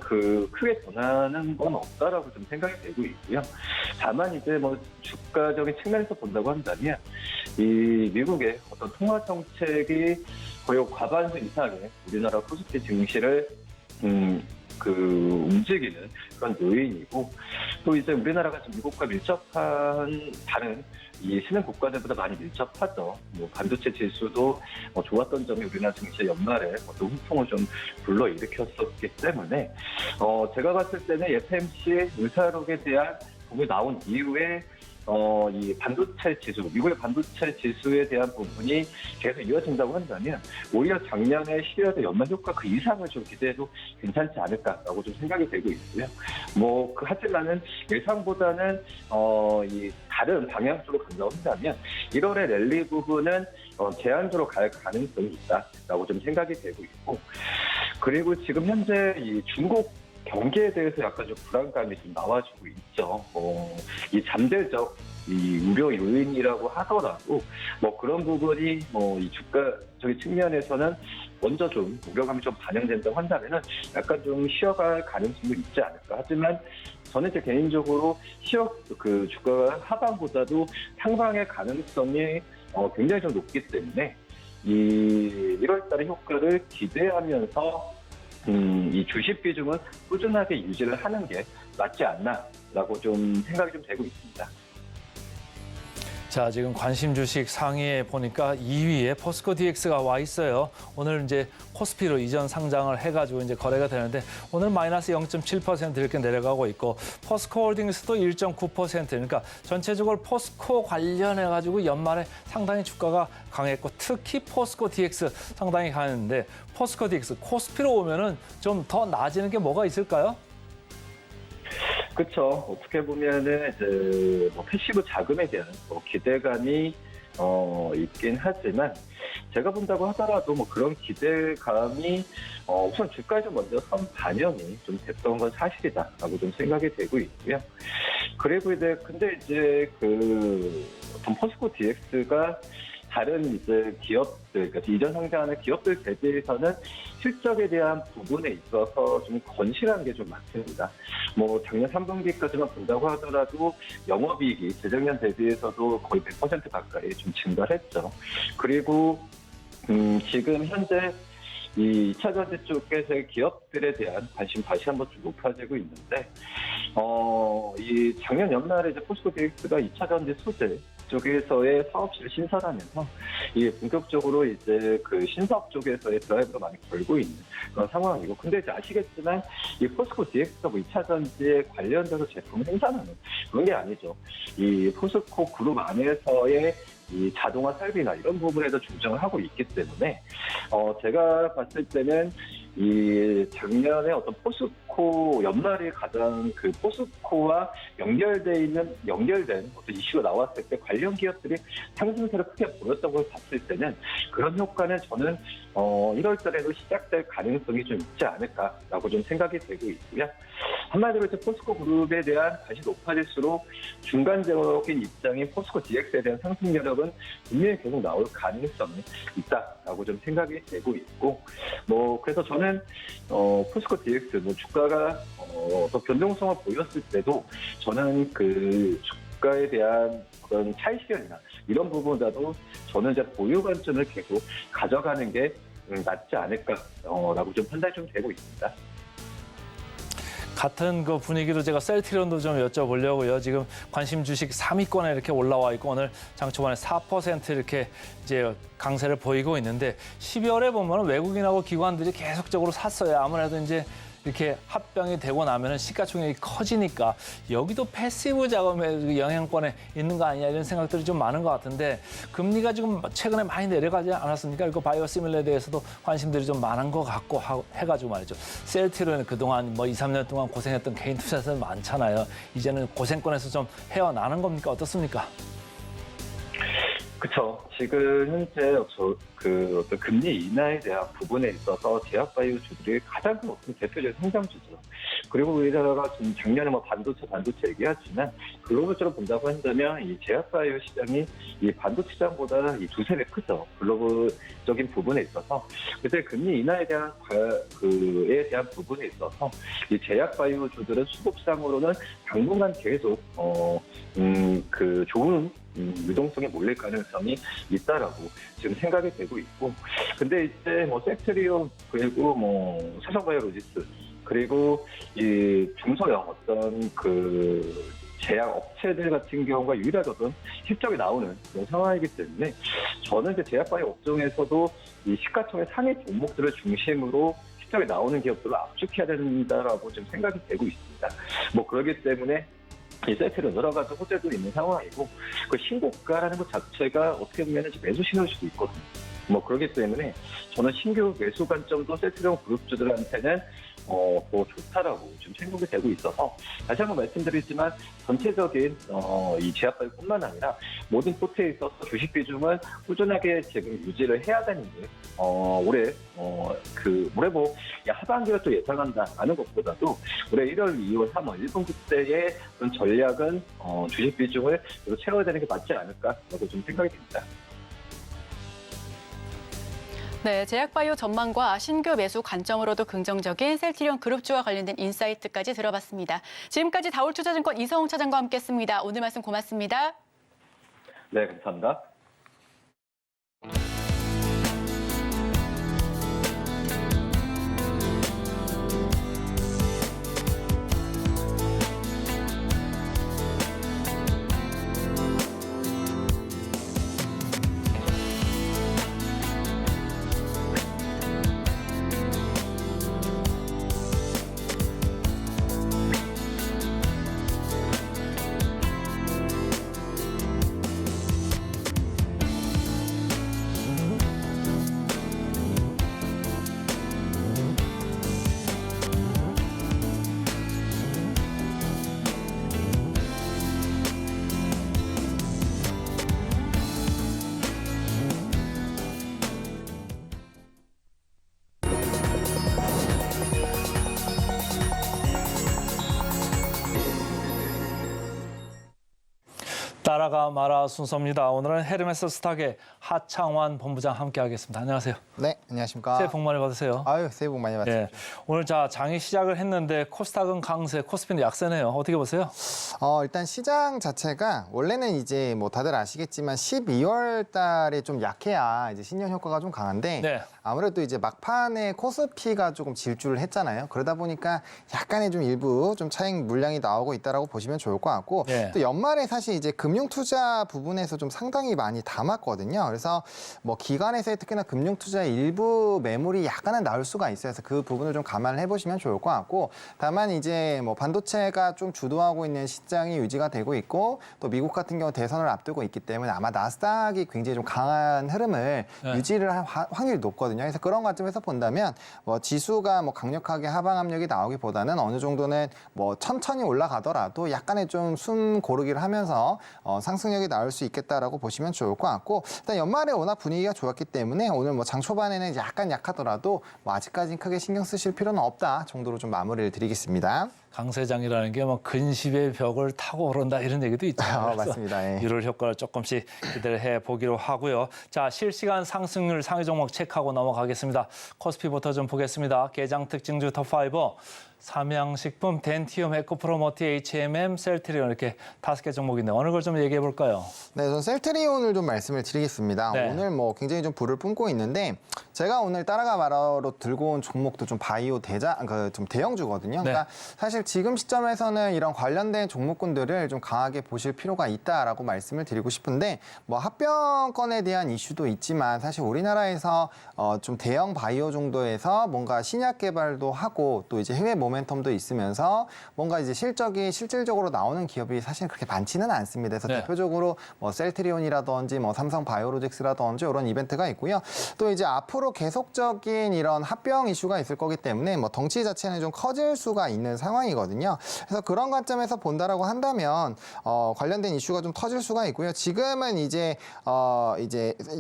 크게 변하는 건 없다라고 좀 생각이 되고 있고요. 다만 이제 주가적인 측면에서 본다고 한다면 이 미국의 어떤 통화 정책이 거의 과반수 이상의 우리나라 코스피 증시를 움직이는 그런 요인이고, 또 이제 우리나라가 지금 미국과 밀접한 다른 이 신흥 국가들보다 많이 밀접하죠. 반도체 지수도 좋았던 점이 우리나라 증시 연말에 어떤 훈풍을 좀 불러일으켰었기 때문에 제가 봤을 때는 FMC 의사록에 대한 부분이 나온 이후에 이 반도체 지수, 미국의 반도체 지수에 대한 부분이 계속 이어진다고 한다면 오히려 작년에 12월에 연말 효과 그 이상을 좀 기대해도 괜찮지 않을까라고 좀 생각이 되고 있고요. 하지만은 예상보다는 이 다른 방향 쪽으로 간다고 한다면 1월의 랠리 부분은 제한적으로 갈 가능성이 있다라고 좀 생각이 되고 있고, 그리고 지금 현재 이 중국 경기에 대해서 약간 좀 불안감이 좀 나와주고 있죠. 이 잠재적 이 우려 요인이라고 하더라도 그런 부분이 이 주가적인 측면에서는 먼저 좀 우려감이 좀 반영된다고 한다면은 약간 좀 쉬어갈 가능성도 있지 않을까. 하지만 저는 이제 개인적으로 주가가 하방보다도 상방의 가능성이 굉장히 좀 높기 때문에 이 1월달의 효과를 기대하면서 이 주식 비중은 꾸준하게 유지를 하는 게 맞지 않나라고 좀 생각이 좀 되고 있습니다.
자, 지금 관심 주식 상위에 보니까 2위에 포스코 DX가 와 있어요. 오늘 이제 코스피로 이전 상장을 해가지고 이제 거래가 되는데 오늘 마이너스 0.7% 이렇게 내려가고 있고, 포스코 홀딩스도 1.9%. 그러니까 전체적으로 포스코 관련해가지고 연말에 상당히 주가가 강했고, 특히 포스코 DX 상당히 강했는데, 포스코 DX 코스피로 오면은 좀 더 나아지는 게 뭐가 있을까요?
그렇죠. 어떻게 보면은 이제 패시브 자금에 대한 기대감이 있긴 하지만, 제가 본다고 하더라도 그런 기대감이 우선 주가에 좀 먼저 반영이 좀 됐던 건 사실이다라고 좀 생각이 되고 있고요. 그리고 근데 이제 어떤 포스코 DX가 다른 이제 기업들, 그러니까 이전 상장하는 기업들 대비해서는 실적에 대한 부분에 있어서 좀 건실한 게 좀 많습니다. 작년 3분기까지만 본다고 하더라도 영업이익이 재작년 대비해서도 거의 100% 가까이 좀 증가를 했죠. 그리고 지금 현재 이 2차 전지 쪽에서의 기업들에 대한 관심 다시 한번 좀 높아지고 있는데, 이 작년 연말에 이제 포스코 DX가 2차 전지 소재 쪽에서의 사업실을 신설하면서 이 본격적으로 이제 신사업 쪽에서의 드라이브가 많이 걸고 있는 그런 상황이고, 근데 이제 아시겠지만 이 포스코 DX가 2차 전지에 관련돼서 제품을 생산하는 그런 게 아니죠. 이 포스코 그룹 안에서의 이 자동화 설비나 이런 부분에도 중점을 하고 있기 때문에 제가 봤을 때는 이 작년에 어떤 포스코 연말에 가장 포스코와 연결된 어떤 이슈가 나왔을 때 관련 기업들이 상승세를 크게 보였던 걸 봤을 때는 그런 효과는 저는 1월 달에도 시작될 가능성이 좀 있지 않을까라고 좀 생각이 되고 있고요. 한마디로 이제 포스코 그룹에 대한 다시 높아질수록 중간적인 입장인 포스코 DX에 대한 상승 여력은 분명히 계속 나올 가능성이 있다라고 좀 생각이 되고 있고, 그래서 저는 포스코 DX 주가가 더 변동성을 보였을 때도 저는 주가에 대한 어떤 차익 실현이나 이런 부분보다도 저는 이제 보유 관점을 계속 가져가는 게 낫지 않을까라고 좀 판단이 좀 되고 있습니다.
같은 분위기로 제가 셀트리온도 좀 여쭤보려고요. 지금 관심 주식 3위권에 이렇게 올라와 있고, 오늘 장 초반에 4% 이렇게 이제 강세를 보이고 있는데, 12월에 보면 외국인하고 기관들이 계속적으로 샀어요. 아무래도 이제 이렇게 합병이 되고 나면은 시가총액이 커지니까 여기도 패시브 자금의 영향권에 있는 거 아니냐 이런 생각들이 좀 많은 것 같은데, 금리가 지금 최근에 많이 내려가지 않았습니까? 이거 바이오시밀러에 대해서도 관심들이 좀 많은 것 같고 해가지고 말이죠. 셀트리온은 그동안 2, 3년 동안 고생했던 개인 투자자들 많잖아요. 이제는 고생권에서 좀 헤어나는 겁니까? 어떻습니까?
그렇죠. 지금 현재 어떤 금리 인하에 대한 부분에 있어서 제약바이오주들이 가장 큰 어떤 대표적인 성장주죠. 그리고 우리나라가 지금 작년에 뭐 반도체 얘기하지만 글로벌적으로 본다고 한다면 이 제약바이오 시장이 이 반도체 시장보다 이 두세 배 크죠. 글로벌적인 부분에 있어서 그때 금리 인하에 대한 그에 대한 부분에 있어서 이 제약바이오주들은 수급상으로는 당분간 계속 좋은 유동성에 몰릴 가능성이 있다라고 지금 생각이 되고 있고, 근데 이제 뭐 셀트리온 그리고 뭐 삼성바이오로직스 그리고 이 중소형 어떤 제약 업체들 같은 경우가 유일하게 어떤 실적이 나오는 그런 상황이기 때문에 저는 이제 제약바이오 업종에서도 이 시가총액 상위 종목들을 중심으로 실적이 나오는 기업들을 압축해야 된다라고 좀 생각이 되고 있습니다. 뭐 그렇기 때문에 이 셀트리온 여러 가지 호재도 있는 상황이고 그 신고가라는 것 자체가 어떻게 보면 매수 신호일 수도 있거든요. 뭐 그렇기 때문에 저는 신규 매수 관점도 셀트리온 그룹주들한테는 더 좋다라고 좀 생각이 되고 있어서 다시 한번 말씀드리지만 전체적인 이 제약바이오뿐만 아니라 모든 포트에 있어서 주식 비중은 꾸준하게 지금 유지를 해야 되는데 올해 뭐 하반기를 또 예상한다 하는 것보다도 올해 1월, 2월, 3월 1분기 때의 그런 전략은 주식 비중을 채워야 되는 게 맞지 않을까라고 좀 생각이 듭니다.
네, 제약바이오 전망과 신규 매수 관점으로도 긍정적인 셀트리온 그룹주와 관련된 인사이트까지 들어봤습니다. 지금까지 다올투자증권 이성웅 차장과 함께했습니다. 오늘 말씀 고맙습니다.
네, 감사합니다.
따라가 마라 순서입니다. 오늘은 헤르메스 스탁의 하창환 본부장 함께하겠습니다. 안녕하세요.
네, 안녕하십니까.
새해 복 많이 받으세요.
아유, 새해 복 많이 받으십시오.
예. 오늘 장이 시작을 했는데 코스닥은 강세, 코스피는 약세네요. 어떻게 보세요?
일단 시장 자체가 원래는 이제 뭐 다들 아시겠지만 12월 달에 좀 약해야 이제 신년 효과가 좀 강한데
네.
아무래도 이제 막판에 코스피가 조금 질주를 했잖아요. 그러다 보니까 약간의 좀 일부 좀 차익 물량이 나오고 있다라고 보시면 좋을 것 같고
네.
또 연말에 사실 이제 금융 투자 부분에서 좀 상당히 많이 담았거든요. 그래서 뭐 기관에서의 특히나 금융 투자의 일부 매물이 약간은 나올 수가 있어요. 그래서 그 부분을 좀 감안을 해보시면 좋을 것 같고 다만 이제 뭐 반도체가 좀 주도하고 있는 시장이 유지가 되고 있고 또 미국 같은 경우 대선을 앞두고 있기 때문에 아마 나스닥이 굉장히 좀 강한 흐름을
네.
유지를 할 확률이 높거든요. 그래서 그런 관점에서 본다면 뭐 지수가 뭐 강력하게 하방 압력이 나오기보다는 어느 정도는 뭐 천천히 올라가더라도 약간의 좀 숨 고르기를 하면서 상승력이 나올 수 있겠다라고 보시면 좋을 것 같고 일단 연말에 워낙 분위기가 좋았기 때문에 오늘 뭐 장 초반에는 약간 약하더라도 뭐 아직까지는 크게 신경 쓰실 필요는 없다 정도로 좀 마무리를 드리겠습니다.
강세장이라는 게 뭐 근심의 벽을 타고 오른다 이런 얘기도 있잖아요.
맞습니다. 예.
이럴 효과를 조금씩 기대를 해보기로 하고요. 자, 실시간 상승률 상위 종목 체크하고 넘어가겠습니다. 코스피부터 좀 보겠습니다. 개장 특징주 톱5. 삼양식품, 덴티움, 에코프로모티, H&M, 셀트리온 이렇게 5개 종목인데 어느 걸 좀 얘기해 볼까요?
네, 전 셀트리온을 좀 말씀을 드리겠습니다.
네.
오늘 뭐 굉장히 좀 불을 뿜고 있는데 제가 오늘 따라가 말하러 들고 온 종목도 좀 바이오 좀 대형주거든요.
네.
그러니까 사실 지금 시점에서는 이런 관련된 종목군들을 좀 강하게 보실 필요가 있다라고 말씀을 드리고 싶은데 뭐 합병권에 대한 이슈도 있지만 사실 우리나라에서 좀 대형 바이오 정도에서 뭔가 신약 개발도 하고 또 이제 해외 모멘텀도 있으면서 뭔가 이제 실적이 실질적으로 나오는 기업이 사실 그렇게 많지는 않습니다. 그래서
네.
대표적으로 뭐 셀트리온이라든지 뭐 삼성 바이오로직스라든지 이런 이벤트가 있고요. 또 이제 앞으로 계속적인 이런 합병 이슈가 있을 거기 때문에 뭐 덩치 자체는 좀 커질 수가 있는 상황이거든요. 그래서 그런 관점에서 본다라고 한다면 관련된 이슈가 좀 터질 수가 있고요. 지금은 이제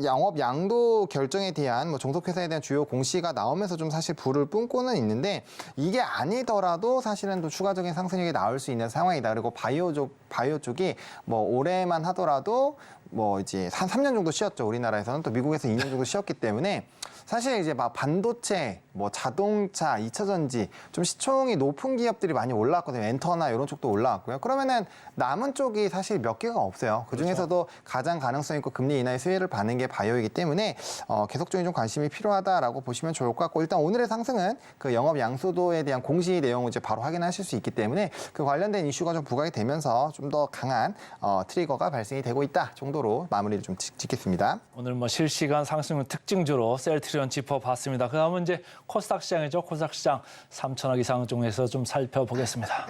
영업 양도 결정에 대한 뭐 종속회사에 대한 주요 공시가 나오면서 좀 사실 불을 뿜고는 있는데 이게 아니더라도 사실은 또 추가적인 상승력이 나올 수 있는 상황이다. 그리고 바이오 쪽이 뭐 올해만 하더라도 뭐 이제 한 3년 정도 쉬었죠. 우리나라에서는 또 미국에서 2년 정도 쉬었기 때문에 사실 이제 막 반도체, 뭐 자동차, 2차 전지 좀 시총이 높은 기업들이 많이 올라왔거든요. 엔터나 이런 쪽도 올라왔고요. 그러면은 남은 쪽이 사실 몇 개가 없어요. 그 중에서도 가장 가능성 있고 금리 인하의 수혜를 받는 게 바이오이기 때문에 계속적인 좀 관심이 필요하다라고 보시면 좋을 것 같고 일단 오늘의 상승은 그 영업 양수도에 대한 공시 내용을 이제 바로 확인하실 수 있기 때문에 그 관련된 이슈가 좀 부각이 되면서 좀 더 강한 트리거가 발생이 되고 있다 정도로 마무리를 좀 짓겠습니다.
오늘 뭐 실시간 상승률 특징주로 셀트리온 짚어봤습니다. 그다음은 이제 코스닥 시장이죠. 코스닥 시장 3천억 이상 중에서 좀 살펴보겠습니다.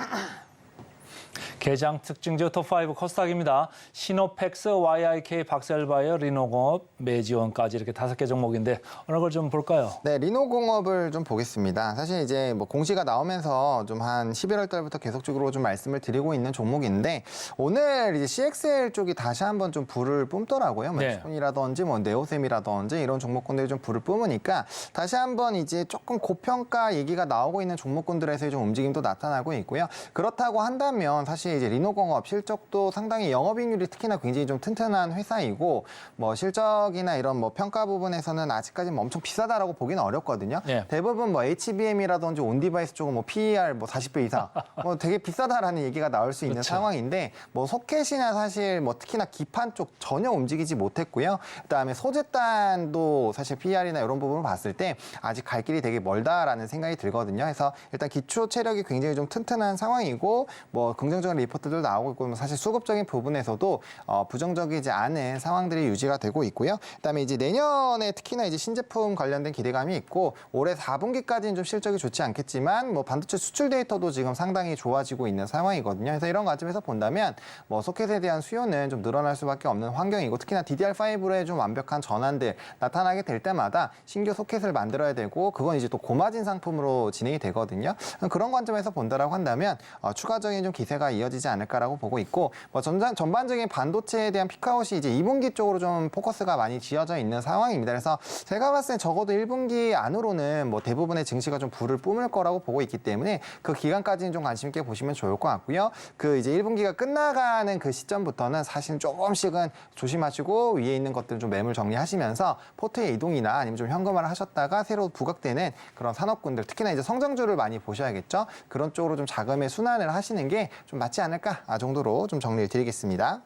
개장 특징주 톱5 코스닥입니다. 시노펙스, YIK, 박셀바이오, 리노공업, 매지원까지 이렇게 5개 종목인데 어느 걸 좀 볼까요?
네, 리노공업을 좀 보겠습니다. 사실 이제 뭐 공시가 나오면서 좀 한 11월 달부터 계속적으로 좀 말씀을 드리고 있는 종목인데 오늘 이제 CXL 쪽이 다시 한번 좀 불을 뿜더라고요. 뭐
네.
엑스폰이라든지 뭐 네오셈이라든지 이런 종목군들이 좀 불을 뿜으니까 다시 한번 이제 조금 고평가 얘기가 나오고 있는 종목군들에서의 좀 움직임도 나타나고 있고요. 그렇다고 한다면 사실 이제 리노공업 실적도 상당히 영업이익률이 특히나 굉장히 좀 튼튼한 회사이고 뭐 실적이나 이런 뭐 평가 부분에서는 아직까지는 엄청 비싸다라고 보기는 어렵거든요.
네.
대부분 뭐 HBM이라든지 온디바이스 쪽은 뭐 PER 뭐 40배 이상 뭐 되게 비싸다라는 얘기가 나올 수 있는
그렇죠.
상황인데 뭐 소켓이나 사실 뭐 특히나 기판 쪽 전혀 움직이지 못했고요. 그다음에 소재단도 사실 PER이나 이런 부분을 봤을 때 아직 갈 길이 되게 멀다라는 생각이 들거든요. 그래서 일단 기초 체력이 굉장히 좀 튼튼한 상황이고 뭐 긍정적인 리포트도 나오고 있고 사실 수급적인 부분에서도 부정적이지 않은 상황들이 유지가 되고 있고요. 그다음에 이제 내년에 특히나 이제 신제품 관련된 기대감이 있고 올해 4분기까지는 좀 실적이 좋지 않겠지만 뭐 반도체 수출 데이터도 지금 상당히 좋아지고 있는 상황이거든요. 그래서 이런 관점에서 본다면 뭐 소켓에 대한 수요는 좀 늘어날 수밖에 없는 환경이고 특히나 DDR5의 좀 완벽한 전환들 나타나게 될 때마다 신규 소켓을 만들어야 되고 그건 이제 또 고마진 상품으로 진행이 되거든요. 그런 관점에서 본다라고 한다면 추가적인 좀 기세가 이어지지 않을까라고 보고 있고 뭐 전반적인 반도체에 대한 피크아웃이 이제 2분기 쪽으로 좀 포커스가 많이 지어져 있는 상황입니다. 그래서 제가 봤을 때 적어도 1분기 안으로는 뭐 대부분의 증시가 좀 불을 뿜을 거라고 보고 있기 때문에 그 기간까지는 좀 관심 있게 보시면 좋을 것 같고요. 그 이제 1분기가 끝나가는 그 시점부터는 사실 조금씩은 조심하시고 위에 있는 것들 좀 매물 정리하시면서 포트의 이동이나 아니면 좀 현금화를 하셨다가 새로 부각되는 그런 산업군들 특히나 이제 성장주를 많이 보셔야겠죠. 그런 쪽으로 좀 자금의 순환을 하시는 게 좀 맞지 않을까 정도로 좀 정리를 드리겠습니다.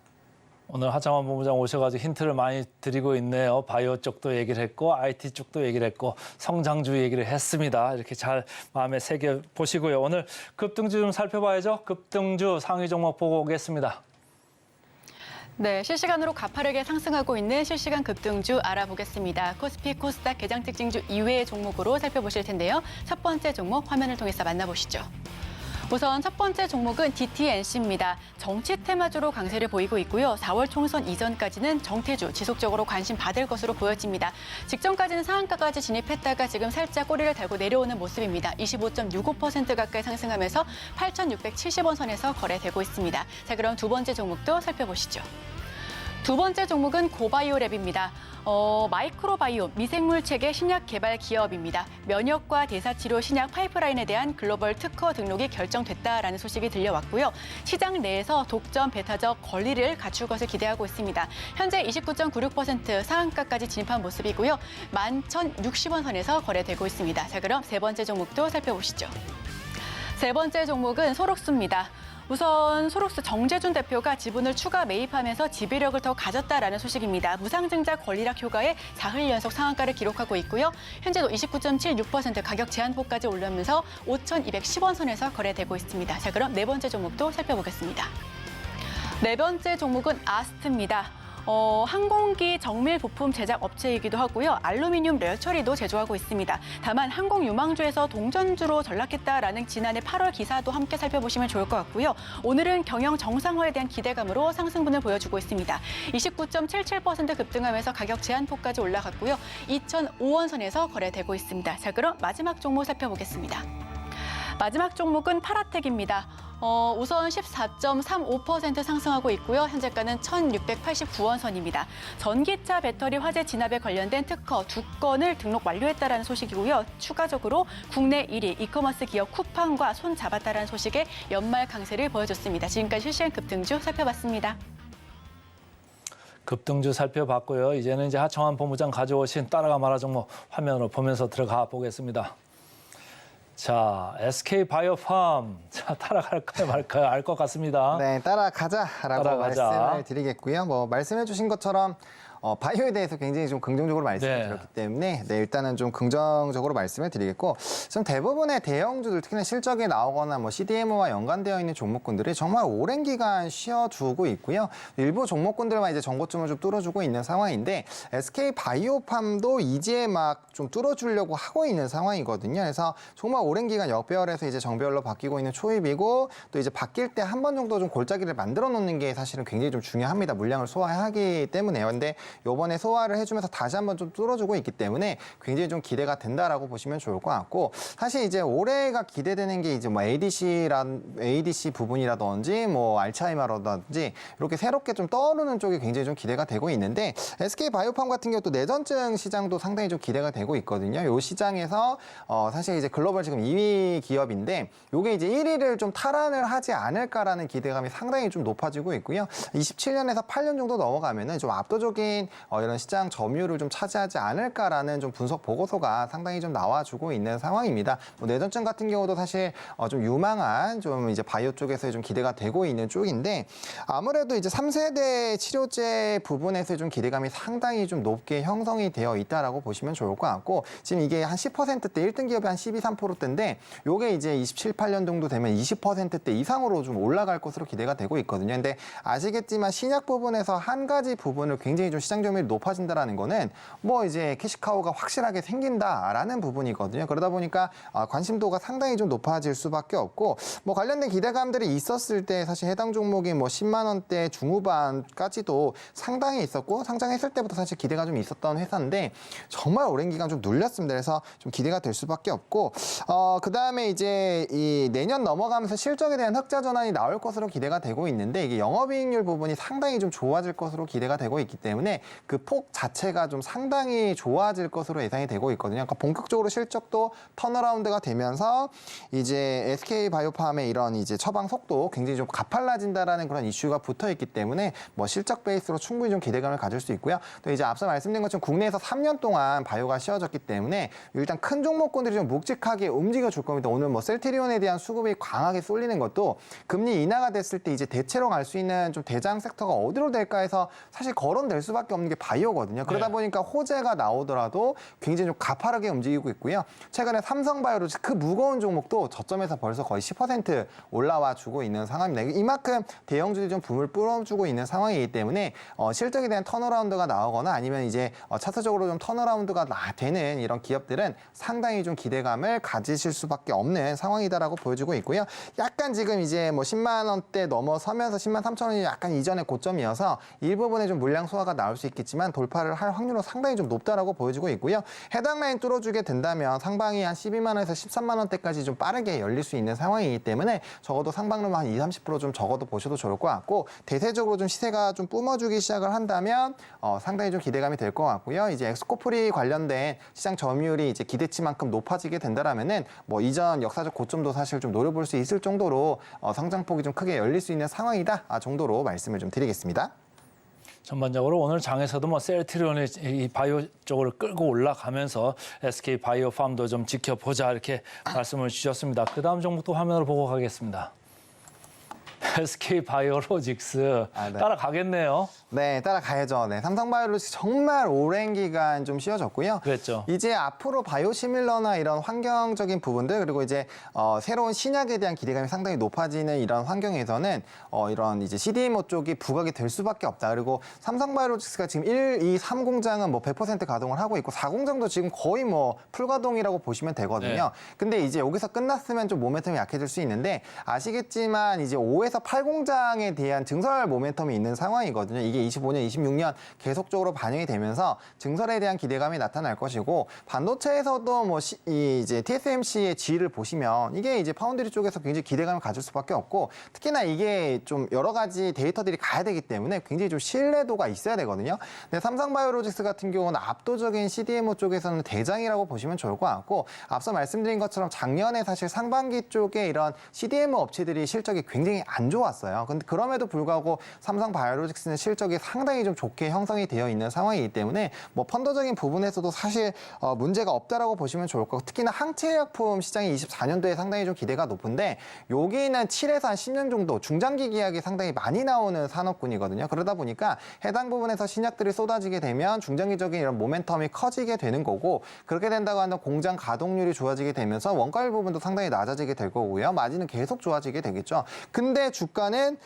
오늘 하창원 본부장 오셔가지고 힌트를 많이 드리고 있네요. 바이오 쪽도 얘기를 했고 IT 쪽도 얘기를 했고 성장주 얘기를 했습니다. 이렇게 잘 마음에 새겨 보시고요. 오늘 급등주 좀 살펴봐야죠. 급등주 상위 종목 보고 오겠습니다.
네, 실시간으로 가파르게 상승하고 있는 실시간 급등주 알아보겠습니다. 코스피, 코스닥 개장 특징주 이외의 종목으로 살펴보실 텐데요. 첫 번째 종목 화면을 통해서 만나보시죠. 우선 첫 번째 종목은 DTNC입니다. 정치 테마주로 강세를 보이고 있고요. 4월 총선 이전까지는 정태주 지속적으로 관심 받을 것으로 보여집니다. 직전까지는 상한가까지 진입했다가 지금 살짝 꼬리를 달고 내려오는 모습입니다. 25.65% 가까이 상승하면서 8,670원 선에서 거래되고 있습니다. 자, 그럼 두 번째 종목도 살펴보시죠. 두 번째 종목은 고바이오랩입니다. 마이크로바이오 미생물 체계 신약 개발 기업입니다. 면역과 대사치료 신약 파이프라인에 대한 글로벌 특허 등록이 결정됐다라는 소식이 들려왔고요. 시장 내에서 독점 배타적 권리를 갖출 것을 기대하고 있습니다. 현재 29.96% 상한가까지 진입한 모습이고요. 11,060원 선에서 거래되고 있습니다. 자, 그럼 세 번째 종목도 살펴보시죠. 세 번째 종목은 소록스입니다. 우선 소록스 정재준 대표가 지분을 추가 매입하면서 지배력을 더 가졌다라는 소식입니다. 무상증자 권리락 효과에 4흘 연속 상한가를 기록하고 있고요. 현재도 29.76% 가격 제한폭까지 올라오면서 5,210원 선에서 거래되고 있습니다. 자, 그럼 네 번째 종목도 살펴보겠습니다. 네 번째 종목은 아스트입니다. 항공기 정밀 부품 제작 업체이기도 하고요. 알루미늄 레어 처리도 제조하고 있습니다. 다만 항공 유망주에서 동전주로 전락했다라는 지난해 8월 기사도 함께 살펴보시면 좋을 것 같고요. 오늘은 경영 정상화에 대한 기대감으로 상승분을 보여주고 있습니다. 29.77% 급등하면서 가격 제한폭까지 올라갔고요. 2,005원 선에서 거래되고 있습니다. 자, 그럼 마지막 종목 살펴보겠습니다. 마지막 종목은 파라텍입니다. 우선 14.35% 상승하고 있고요. 현재가는 1,689원 선입니다. 전기차 배터리 화재 진압에 관련된 특허 2건을 등록 완료했다는 소식이고요. 추가적으로 국내 1위 이커머스 기업 쿠팡과 손 잡았다는 소식에 연말 강세를 보여줬습니다. 지금까지 실시간 급등주 살펴봤습니다.
급등주 살펴봤고요. 이제는 이제 하청환 본부장 가져오신 따라가 마라 종목 화면으로 보면서 들어가 보겠습니다. 자, SK바이오팜. 자, 따라갈까요, 말까요? 알 것 같습니다.
네, 따라가자라고
따라가자.
말씀을 드리겠고요. 뭐 말씀해 주신 것처럼 바이오에 대해서 굉장히 좀 긍정적으로 말씀을
네.
드렸기 때문에 일단은 좀 긍정적으로 말씀을 드리겠고, 좀 대부분의 대형주들 특히나 실적이 나오거나 뭐 CDMO와 연관되어 있는 종목군들이 정말 오랜 기간 쉬어두고 있고요. 일부 종목군들만 이제 정고점을 좀 뚫어주고 있는 상황인데 SK바이오팜도 이제 막 좀 뚫어주려고 하고 있는 상황이거든요. 그래서 정말 오랜 기간 역배열에서 이제 정배열로 바뀌고 있는 초입이고, 또 이제 바뀔 때 한 번 정도 좀 골짜기를 만들어 놓는 게 사실은 굉장히 좀 중요합니다. 물량을 소화하기 때문에요. 근데 요번에 소화를 해주면서 다시 한번 좀 뚫어주고 있기 때문에 굉장히 좀 기대가 된다라고 보시면 좋을 것 같고, 사실 이제 올해가 기대되는 게 이제 뭐 ADC 부분이라든지 뭐 알츠하이머라든지 이렇게 새롭게 좀 떠오르는 쪽이 굉장히 좀 기대가 되고 있는데, SK바이오팜 같은 경우 또 뇌전증 시장도 상당히 좀 기대가 되고 있거든요. 요 시장에서 사실 이제 글로벌 지금 2위 기업인데 요게 이제 1위를 좀 탈환을 하지 않을까라는 기대감이 상당히 좀 높아지고 있고요. 27년에서 8년 정도 넘어가면은 좀 압도적인 이런 시장 점유율을 좀 차지하지 않을까라는 좀 분석 보고서가 상당히 좀 나와주고 있는 상황입니다. 뭐 뇌전증 같은 경우도 사실 좀 유망한 좀 이제 바이오 쪽에서 좀 기대가 되고 있는 쪽인데, 아무래도 이제 3세대 치료제 부분에서 좀 기대감이 상당히 좀 높게 형성이 되어 있다라고 보시면 좋을 것 같고, 지금 이게 한 10%대 1등 기업이 한 12, 3%대인데 요게 이제 27, 8년 정도 되면 20%대 이상으로 좀 올라갈 것으로 기대가 되고 있거든요. 근데 아시겠지만 신약 부분에서 한 가지 부분을 굉장히 좀 시장 점유율이 높아진다라는 거는 뭐 이제 캐시카우가 확실하게 생긴다라는 부분이거든요. 그러다 보니까 관심도가 상당히 좀 높아질 수밖에 없고, 뭐 관련된 기대감들이 있었을 때 사실 해당 종목이 뭐 10만 원대 중후반까지도 상당히 있었고, 상장했을 때부터 사실 기대가 좀 있었던 회사인데 정말 오랜 기간 좀 눌렸습니다. 그래서 좀 기대가 될 수밖에 없고, 그다음에 이제 이 내년 넘어가면서 실적에 대한 흑자 전환이 나올 것으로 기대가 되고 있는데, 이게 영업이익률 부분이 상당히 좀 좋아질 것으로 기대가 되고 있기 때문에 그 폭 자체가 좀 상당히 좋아질 것으로 예상이 되고 있거든요. 그러니까 본격적으로 실적도 턴어라운드가 되면서 이제 SK바이오팜의 이런 이제 처방 속도 굉장히 좀 가팔라진다라는 그런 이슈가 붙어 있기 때문에 뭐 실적 베이스로 충분히 좀 기대감을 가질 수 있고요. 또 이제 앞서 말씀드린 것처럼 국내에서 3년 동안 바이오가 쉬어졌기 때문에 일단 큰 종목군들이 좀 묵직하게 움직여 줄 겁니다. 오늘 뭐 셀트리온에 대한 수급이 강하게 쏠리는 것도 금리 인하가 됐을 때 이제 대체로 갈 수 있는 좀 대장 섹터가 어디로 될까 해서 사실 거론될 수밖에 없는 게 바이오거든요. 그러다 보니까 호재가 나오더라도 굉장히 좀 가파르게 움직이고 있고요. 최근에 삼성바이오로 그 무거운 종목도 저점에서 벌써 거의 10% 올라와 주고 있는 상황입니다. 이만큼 대형주들이 좀 붐을 뿌려주고 있는 상황이기 때문에 실적에 대한 턴어라운드가 나오거나 아니면 이제 차트적으로 좀 턴어라운드가 되는 이런 기업들은 상당히 좀 기대감을 가지실 수밖에 없는 상황이다라고 보여주고 있고요. 약간 지금 이제 뭐 10만 원대 넘어서면서 10만 3천 원이 약간 이전의 고점이어서 일부분에 좀 물량 소화가 나올 수 있겠지만 돌파를 할 확률은 상당히 좀 높다라고 보여지고 있고요. 해당 라인 뚫어주게 된다면 상방이 한 12만 원에서 13만 원대까지 좀 빠르게 열릴 수 있는 상황이기 때문에 적어도 상방로만 한 20, 30% 좀 적어도 보셔도 좋을 것 같고, 대세적으로 좀 시세가 좀 뿜어주기 시작을 한다면 상당히 좀 기대감이 될 것 같고요. 이제 엑스코프리 관련된 시장 점유율이 이제 기대치만큼 높아지게 된다라면은 뭐 이전 역사적 고점도 사실 좀 노려볼 수 있을 정도로 성장폭이 좀 크게 열릴 수 있는 상황이다 정도로 말씀을 좀 드리겠습니다.
전반적으로 오늘 장에서도 뭐 셀트리온의 이 바이오 쪽으로 끌고 올라가면서 SK바이오팜도 좀 지켜보자 이렇게 말씀을 주셨습니다. 그 다음 종목도 화면으로 보고 가겠습니다. SK 바이오로직스
네.
따라가겠네요.
네, 따라가야죠. 네, 삼성바이오로직스 정말 오랜 기간 좀 쉬어졌고요.
그랬죠.
이제 앞으로 바이오시밀러나 이런 환경적인 부분들 그리고 이제 새로운 신약에 대한 기대감이 상당히 높아지는 이런 환경에서는 이런 이제 CDMO 쪽이 부각이 될 수밖에 없다. 그리고 삼성바이오로직스가 지금 1, 2, 3 공장은 뭐 100% 가동을 하고 있고 4 공장도 지금 거의 뭐 풀가동이라고 보시면 되거든요.
네.
근데 이제 여기서 끝났으면 좀 모멘텀이 약해질 수 있는데 아시겠지만 이제 5에서 8 공장에 대한 증설 모멘텀이 있는 상황이거든요. 이게 25년, 26년 계속적으로 반영이 되면서 증설에 대한 기대감이 나타날 것이고 반도체에서도 뭐 이제 TSMC의 지위를 보시면 이게 이제 파운드리 쪽에서 굉장히 기대감을 가질 수밖에 없고 특히나 이게 좀 여러 가지 데이터들이 가야 되기 때문에 굉장히 좀 신뢰도가 있어야 되거든요. 근데 삼성바이오로직스 같은 경우는 압도적인 CDMO 쪽에서는 대장이라고 보시면 좋을 것 같고 앞서 말씀드린 것처럼 작년에 사실 상반기 쪽에 이런 CDMO 업체들이 실적이 굉장히 안 좋았어요. 근데 그럼에도 불구하고 삼성바이오로직스는 실적이 상당히 좀 좋게 형성이 되어 있는 상황이기 때문에 뭐 펀더적인 부분에서도 사실 문제가 없다라고 보시면 좋을 거고 특히나 항체의약품 시장이 24년도에 상당히 좀 기대가 높은데 여기는 7에서 한 10년 정도 중장기 계약이 상당히 많이 나오는 산업군이거든요. 그러다 보니까 해당 부분에서 신약들이 쏟아지게 되면 중장기적인 이런 모멘텀이 커지게 되는 거고 그렇게 된다고 하면 공장 가동률이 좋아지게 되면서 원가율 부분도 상당히 낮아지게 될 거고요. 마진은 계속 좋아지게 되겠죠. 근데 주가는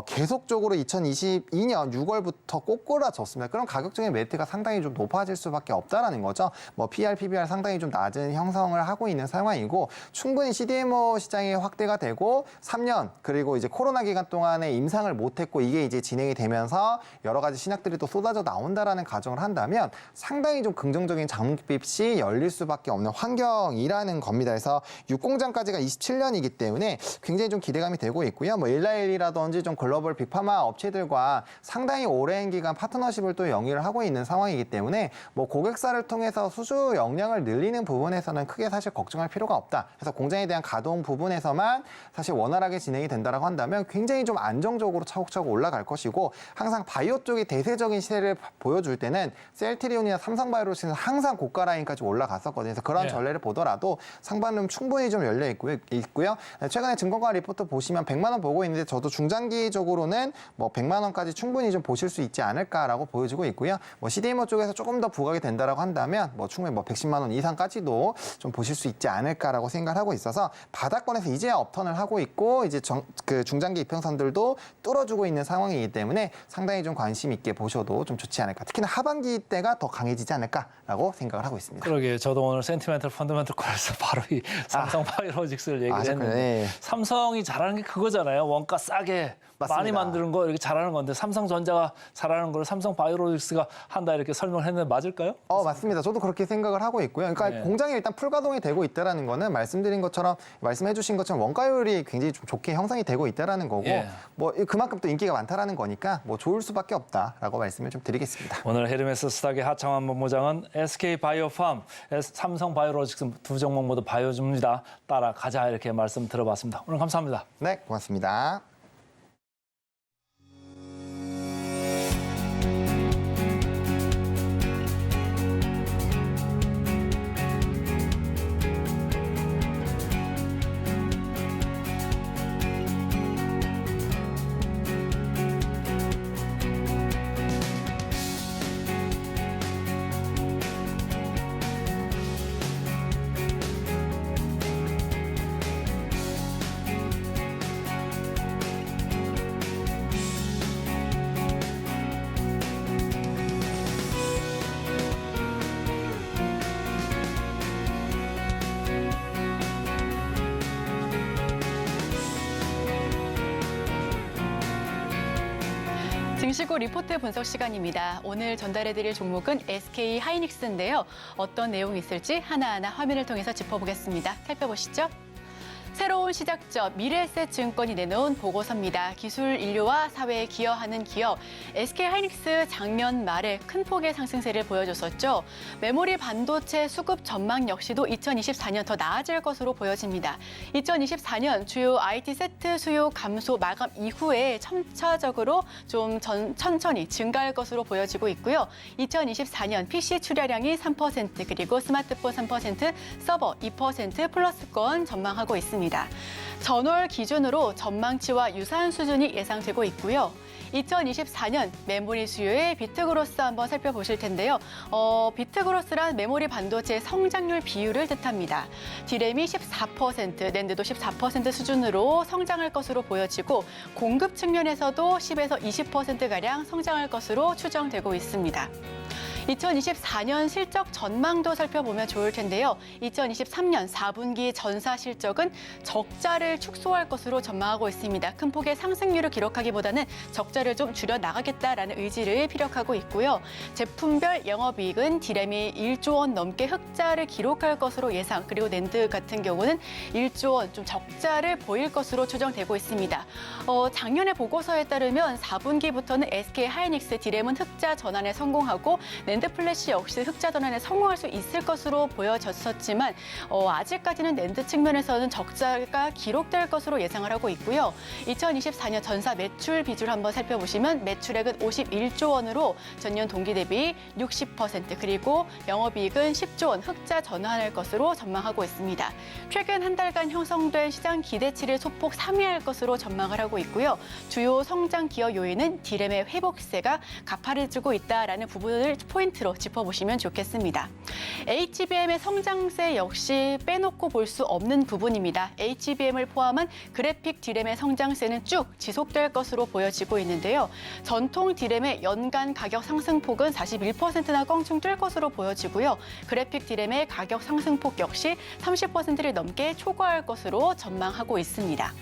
계속적으로 2022년 6월부터 꼬꾸라졌습니다. 그럼 가격적인 메리트가 상당히 좀 높아질 수밖에 없다라는 거죠. 뭐 PR, PBR 상당히 좀 낮은 형성을 하고 있는 상황이고 충분히 CDMO 시장이 확대가 되고 3년 그리고 이제 코로나 기간 동안에 임상을 못했고 이게 이제 진행이 되면서 여러 가지 신약들이 또 쏟아져 나온다라는 가정을 한다면 상당히 좀 긍정적인 장밋빛이 열릴 수밖에 없는 환경이라는 겁니다. 그래서 6공장까지가 27년이기 때문에 굉장히 좀 기대감이 되고 있고요. 뭐 일라일이라든지 좀 글로벌 빅파마 업체들과 상당히 오랜 기간 파트너십을 또 영위를 하고 있는 상황이기 때문에 뭐 고객사를 통해서 수주 역량을 늘리는 부분에서는 크게 사실 걱정할 필요가 없다. 그래서 공장에 대한 가동 부분에서만 사실 원활하게 진행이 된다라고 한다면 굉장히 좀 안정적으로 차곡차곡 올라갈 것이고 항상 바이오 쪽이 대세적인 시세를 보여줄 때는 셀트리온이나 삼성바이오로직스는 항상 고가 라인까지 올라갔었거든요. 그래서 그런
네.
전례를 보더라도 상반은 충분히 좀 열려 있고요. 최근에 증권가 리포트 보시면 100만 원 보고 있는데 저도 중장기적으로는 뭐 100만 원까지 충분히 좀 보실 수 있지 않을까라고 보여지고 있고요. 뭐 CDMO 쪽에서 조금 더 부각이 된다라고 한다면 뭐 충분히 뭐 110만 원 이상까지도 좀 보실 수 있지 않을까라고 생각하고 있어서 바닥권에서 이제야 업턴을 하고 있고 이제 그 중장기 이평선들도 뚫어주고 있는 상황이기 때문에 상당히 좀 관심 있게 보셔도 좀 좋지 않을까. 특히나 하반기 때가 더 강해지지 않을까라고 생각을 하고 있습니다.
그러게 저도 오늘 센티멘털 펀더멘털 콜에서 바로 이 삼성 바이오로직스를 얘기를 했는데
네.
삼성이 잘하는 게 그거잖아요. 원가 싸게
맞습니다.
많이 만드는 거 이렇게 잘하는 건데 삼성전자가 잘하는 걸 삼성 바이오로직스가 한다 이렇게 설명을 했는데 맞을까요?
맞습니다. 저도 그렇게 생각을 하고 있고요. 그러니까
네.
공장이 일단 풀가동이 되고 있다라는 거는 말씀드린 것처럼 말씀해 주신 것처럼 원가율이 굉장히 좀 좋게 형성이 되고 있다라는 거고
예.
뭐 그만큼 또 인기가 많다라는 거니까 뭐 좋을 수밖에 없다라고 말씀을 좀 드리겠습니다.
오늘 헤르메스 스탁의 하창환 본부장은 SK 바이오팜, 삼성 바이오로직스 두 종목 모두 바이오주입니다. 따라가자 이렇게 말씀 들어봤습니다. 오늘 감사합니다.
네, 고맙습니다.
증시고 리포트 분석 시간입니다. 오늘 전달해드릴 종목은 SK 하이닉스인데요. 어떤 내용이 있을지 하나하나 화면을 통해서 짚어보겠습니다. 살펴보시죠. 새로운 시작점 미래에셋증권이 내놓은 보고서입니다. 기술 인류와 사회에 기여하는 기업 SK하이닉스 작년 말에 큰 폭의 상승세를 보여줬었죠. 메모리 반도체 수급 전망 역시도 2024년 더 나아질 것으로 보여집니다. 2024년 주요 IT 세트 수요 감소 마감 이후에 점차적으로 좀 천천히 증가할 것으로 보여지고 있고요. 2024년 PC 출하량이 3% 그리고 스마트폰 3%, 서버 2% 플러스권 전망하고 있습니다. 있습니다. 전월 기준으로 전망치와 유사한 수준이 예상되고 있고요. 2024년 메모리 수요의 비트그로스 한번 살펴보실 텐데요. 비트그로스란 메모리 반도체의 성장률 비율을 뜻합니다. 디램이 14%, 낸드도 14% 수준으로 성장할 것으로 보여지고 공급 측면에서도 10에서 20%가량 성장할 것으로 추정되고 있습니다. 2024년 실적 전망도 살펴보면 좋을 텐데요. 2023년 4분기 전사 실적은 적자를 축소할 것으로 전망하고 있습니다. 큰 폭의 상승률을 기록하기보다는 적자를 좀 줄여나가겠다라는 의지를 피력하고 있고요. 제품별 영업이익은 디램이 1조 원 넘게 흑자를 기록할 것으로 예상, 그리고 낸드 같은 경우는 1조 원 좀 적자를 보일 것으로 추정되고 있습니다. 작년에 보고서에 따르면 4분기부터는 SK 하이닉스 디램은 흑자 전환에 성공하고 낸드 플래시 역시 흑자 전환에 성공할 수 있을 것으로 보여졌었지만 아직까지는 낸드 측면에서는 적자가 기록될 것으로 예상을 하고 있고요. 2024년 전사 매출 비율 한번 살펴보시면 매출액은 51조 원으로 전년 동기 대비 60% 그리고 영업이익은 10조 원 흑자 전환할 것으로 전망하고 있습니다. 최근 한 달간 형성된 시장 기대치를 소폭 상회할 것으로 전망을 하고 있고요. 주요 성장 기여 요인은 디램의 회복세가 가파르지고 있다라는 부분을 포인트로 짚어보시면 좋겠습니다. HBM의 성장세 역시 빼놓고 볼 수 없는 부분입니다. HBM을 포함한 그래픽 디램의 성장세는 쭉 지속될 것으로 보여지고 있는데요. 전통 디램의 연간 가격 상승폭은 41%나 껑충 뛸 것으로 보여지고요. 그래픽 디램의 가격 상승폭 역시 30%를 넘게 초과할 것으로 전망하고 있습니다.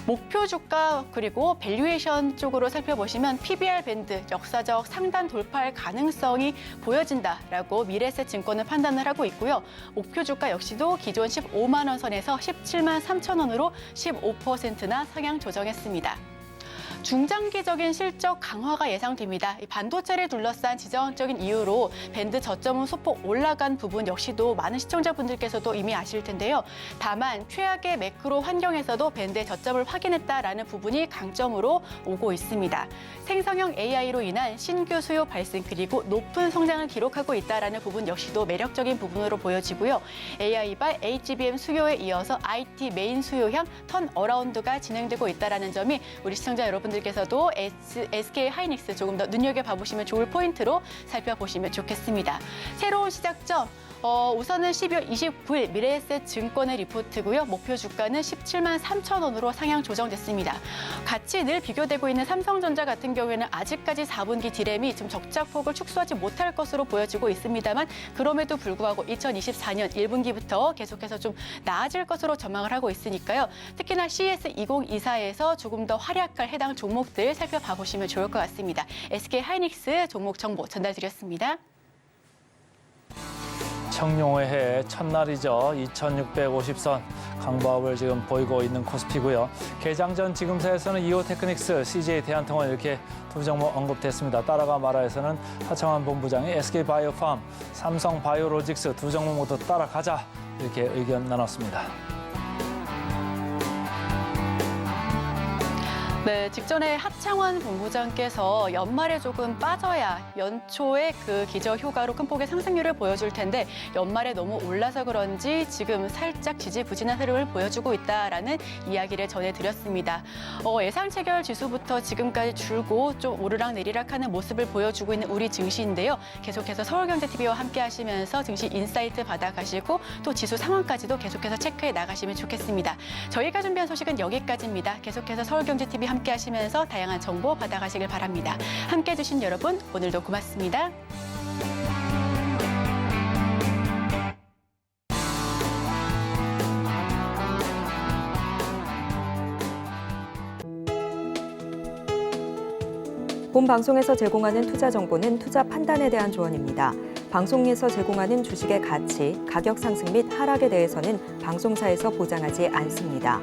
목표 주가 그리고 밸류에이션 쪽으로 살펴보시면 PBR 밴드 역사적 상단 돌파할 가능성이 보여진다라고 미래에셋 증권은 판단을 하고 있고요. 목표 주가 역시도 기존 15만 원 선에서 17만 3천 원으로 15%나 상향 조정했습니다. 중장기적인 실적 강화가 예상됩니다. 이 반도체를 둘러싼 지정학적인 이유로 밴드 저점은 소폭 올라간 부분 역시도 많은 시청자분들께서도 이미 아실 텐데요. 다만 최악의 매크로 환경에서도 밴드의 저점을 확인했다라는 부분이 강점으로 오고 있습니다. 생성형 AI로 인한 신규 수요 발생 그리고 높은 성장을 기록하고 있다라는 부분 역시도 매력적인 부분으로 보여지고요. AI발 HBM 수요에 이어서 IT 메인 수요향 턴 어라운드가 진행되고 있다라는 점이 우리 시청자 여러분들께서도 SK 하이닉스 조금 더 눈여겨봐보시면 좋을 포인트로 살펴보시면 좋겠습니다. 새로운 시작점. 우선은 12월 29일 미래에셋 증권의 리포트고요. 목표 주가는 17만 3천 원으로 상향 조정됐습니다. 같이 늘 비교되고 있는 삼성전자 같은 경우에는 아직까지 4분기 디램이 좀 적자폭을 축소하지 못할 것으로 보여지고 있습니다만 그럼에도 불구하고 2024년 1분기부터 계속해서 좀 나아질 것으로 전망을 하고 있으니까요. 특히나 CS2024에서 조금 더 활약할 해당 종목들 살펴봐 보시면 좋을 것 같습니다. SK 하이닉스 종목 정보 전달드렸습니다.
청룡의 첫날이죠. 2650선 강보합을 지금 보이고 있는 코스피고요. 개장 전 지금사에서는 이오테크닉스, CJ 대한통운 이렇게 두 종목 언급됐습니다. 따라가 말아에서는 하창환 본부장이 SK바이오팜, 삼성바이오로직스 두 종목 모두 따라가자 이렇게 의견 나눴습니다.
네, 직전에 하창환 본부장께서 연말에 조금 빠져야 연초에 그 기저 효과로 큰 폭의 상승률을 보여줄 텐데 연말에 너무 올라서 그런지 지금 살짝 지지부진한 흐름을 보여주고 있다라는 이야기를 전해드렸습니다. 예상 체결 지수부터 지금까지 줄고 좀 오르락 내리락하는 모습을 보여주고 있는 우리 증시인데요. 계속해서 서울경제TV와 함께 하시면서 증시 인사이트 받아가시고 또 지수 상황까지도 계속해서 체크해 나가시면 좋겠습니다. 저희가 준비한 소식은 여기까지입니다. 계속해서 서울경제TV 함께 하시면서 다양한 정보 받아가시길 바랍니다. 함께 해주신 여러분 오늘도 고맙습니다.
본 방송에서 제공하는 투자 정보는 투자 판단에 대한 조언입니다. 방송에서 제공하는 주식의 가치, 가격 상승 및 하락에 대해서는 방송사에서 보장하지 않습니다.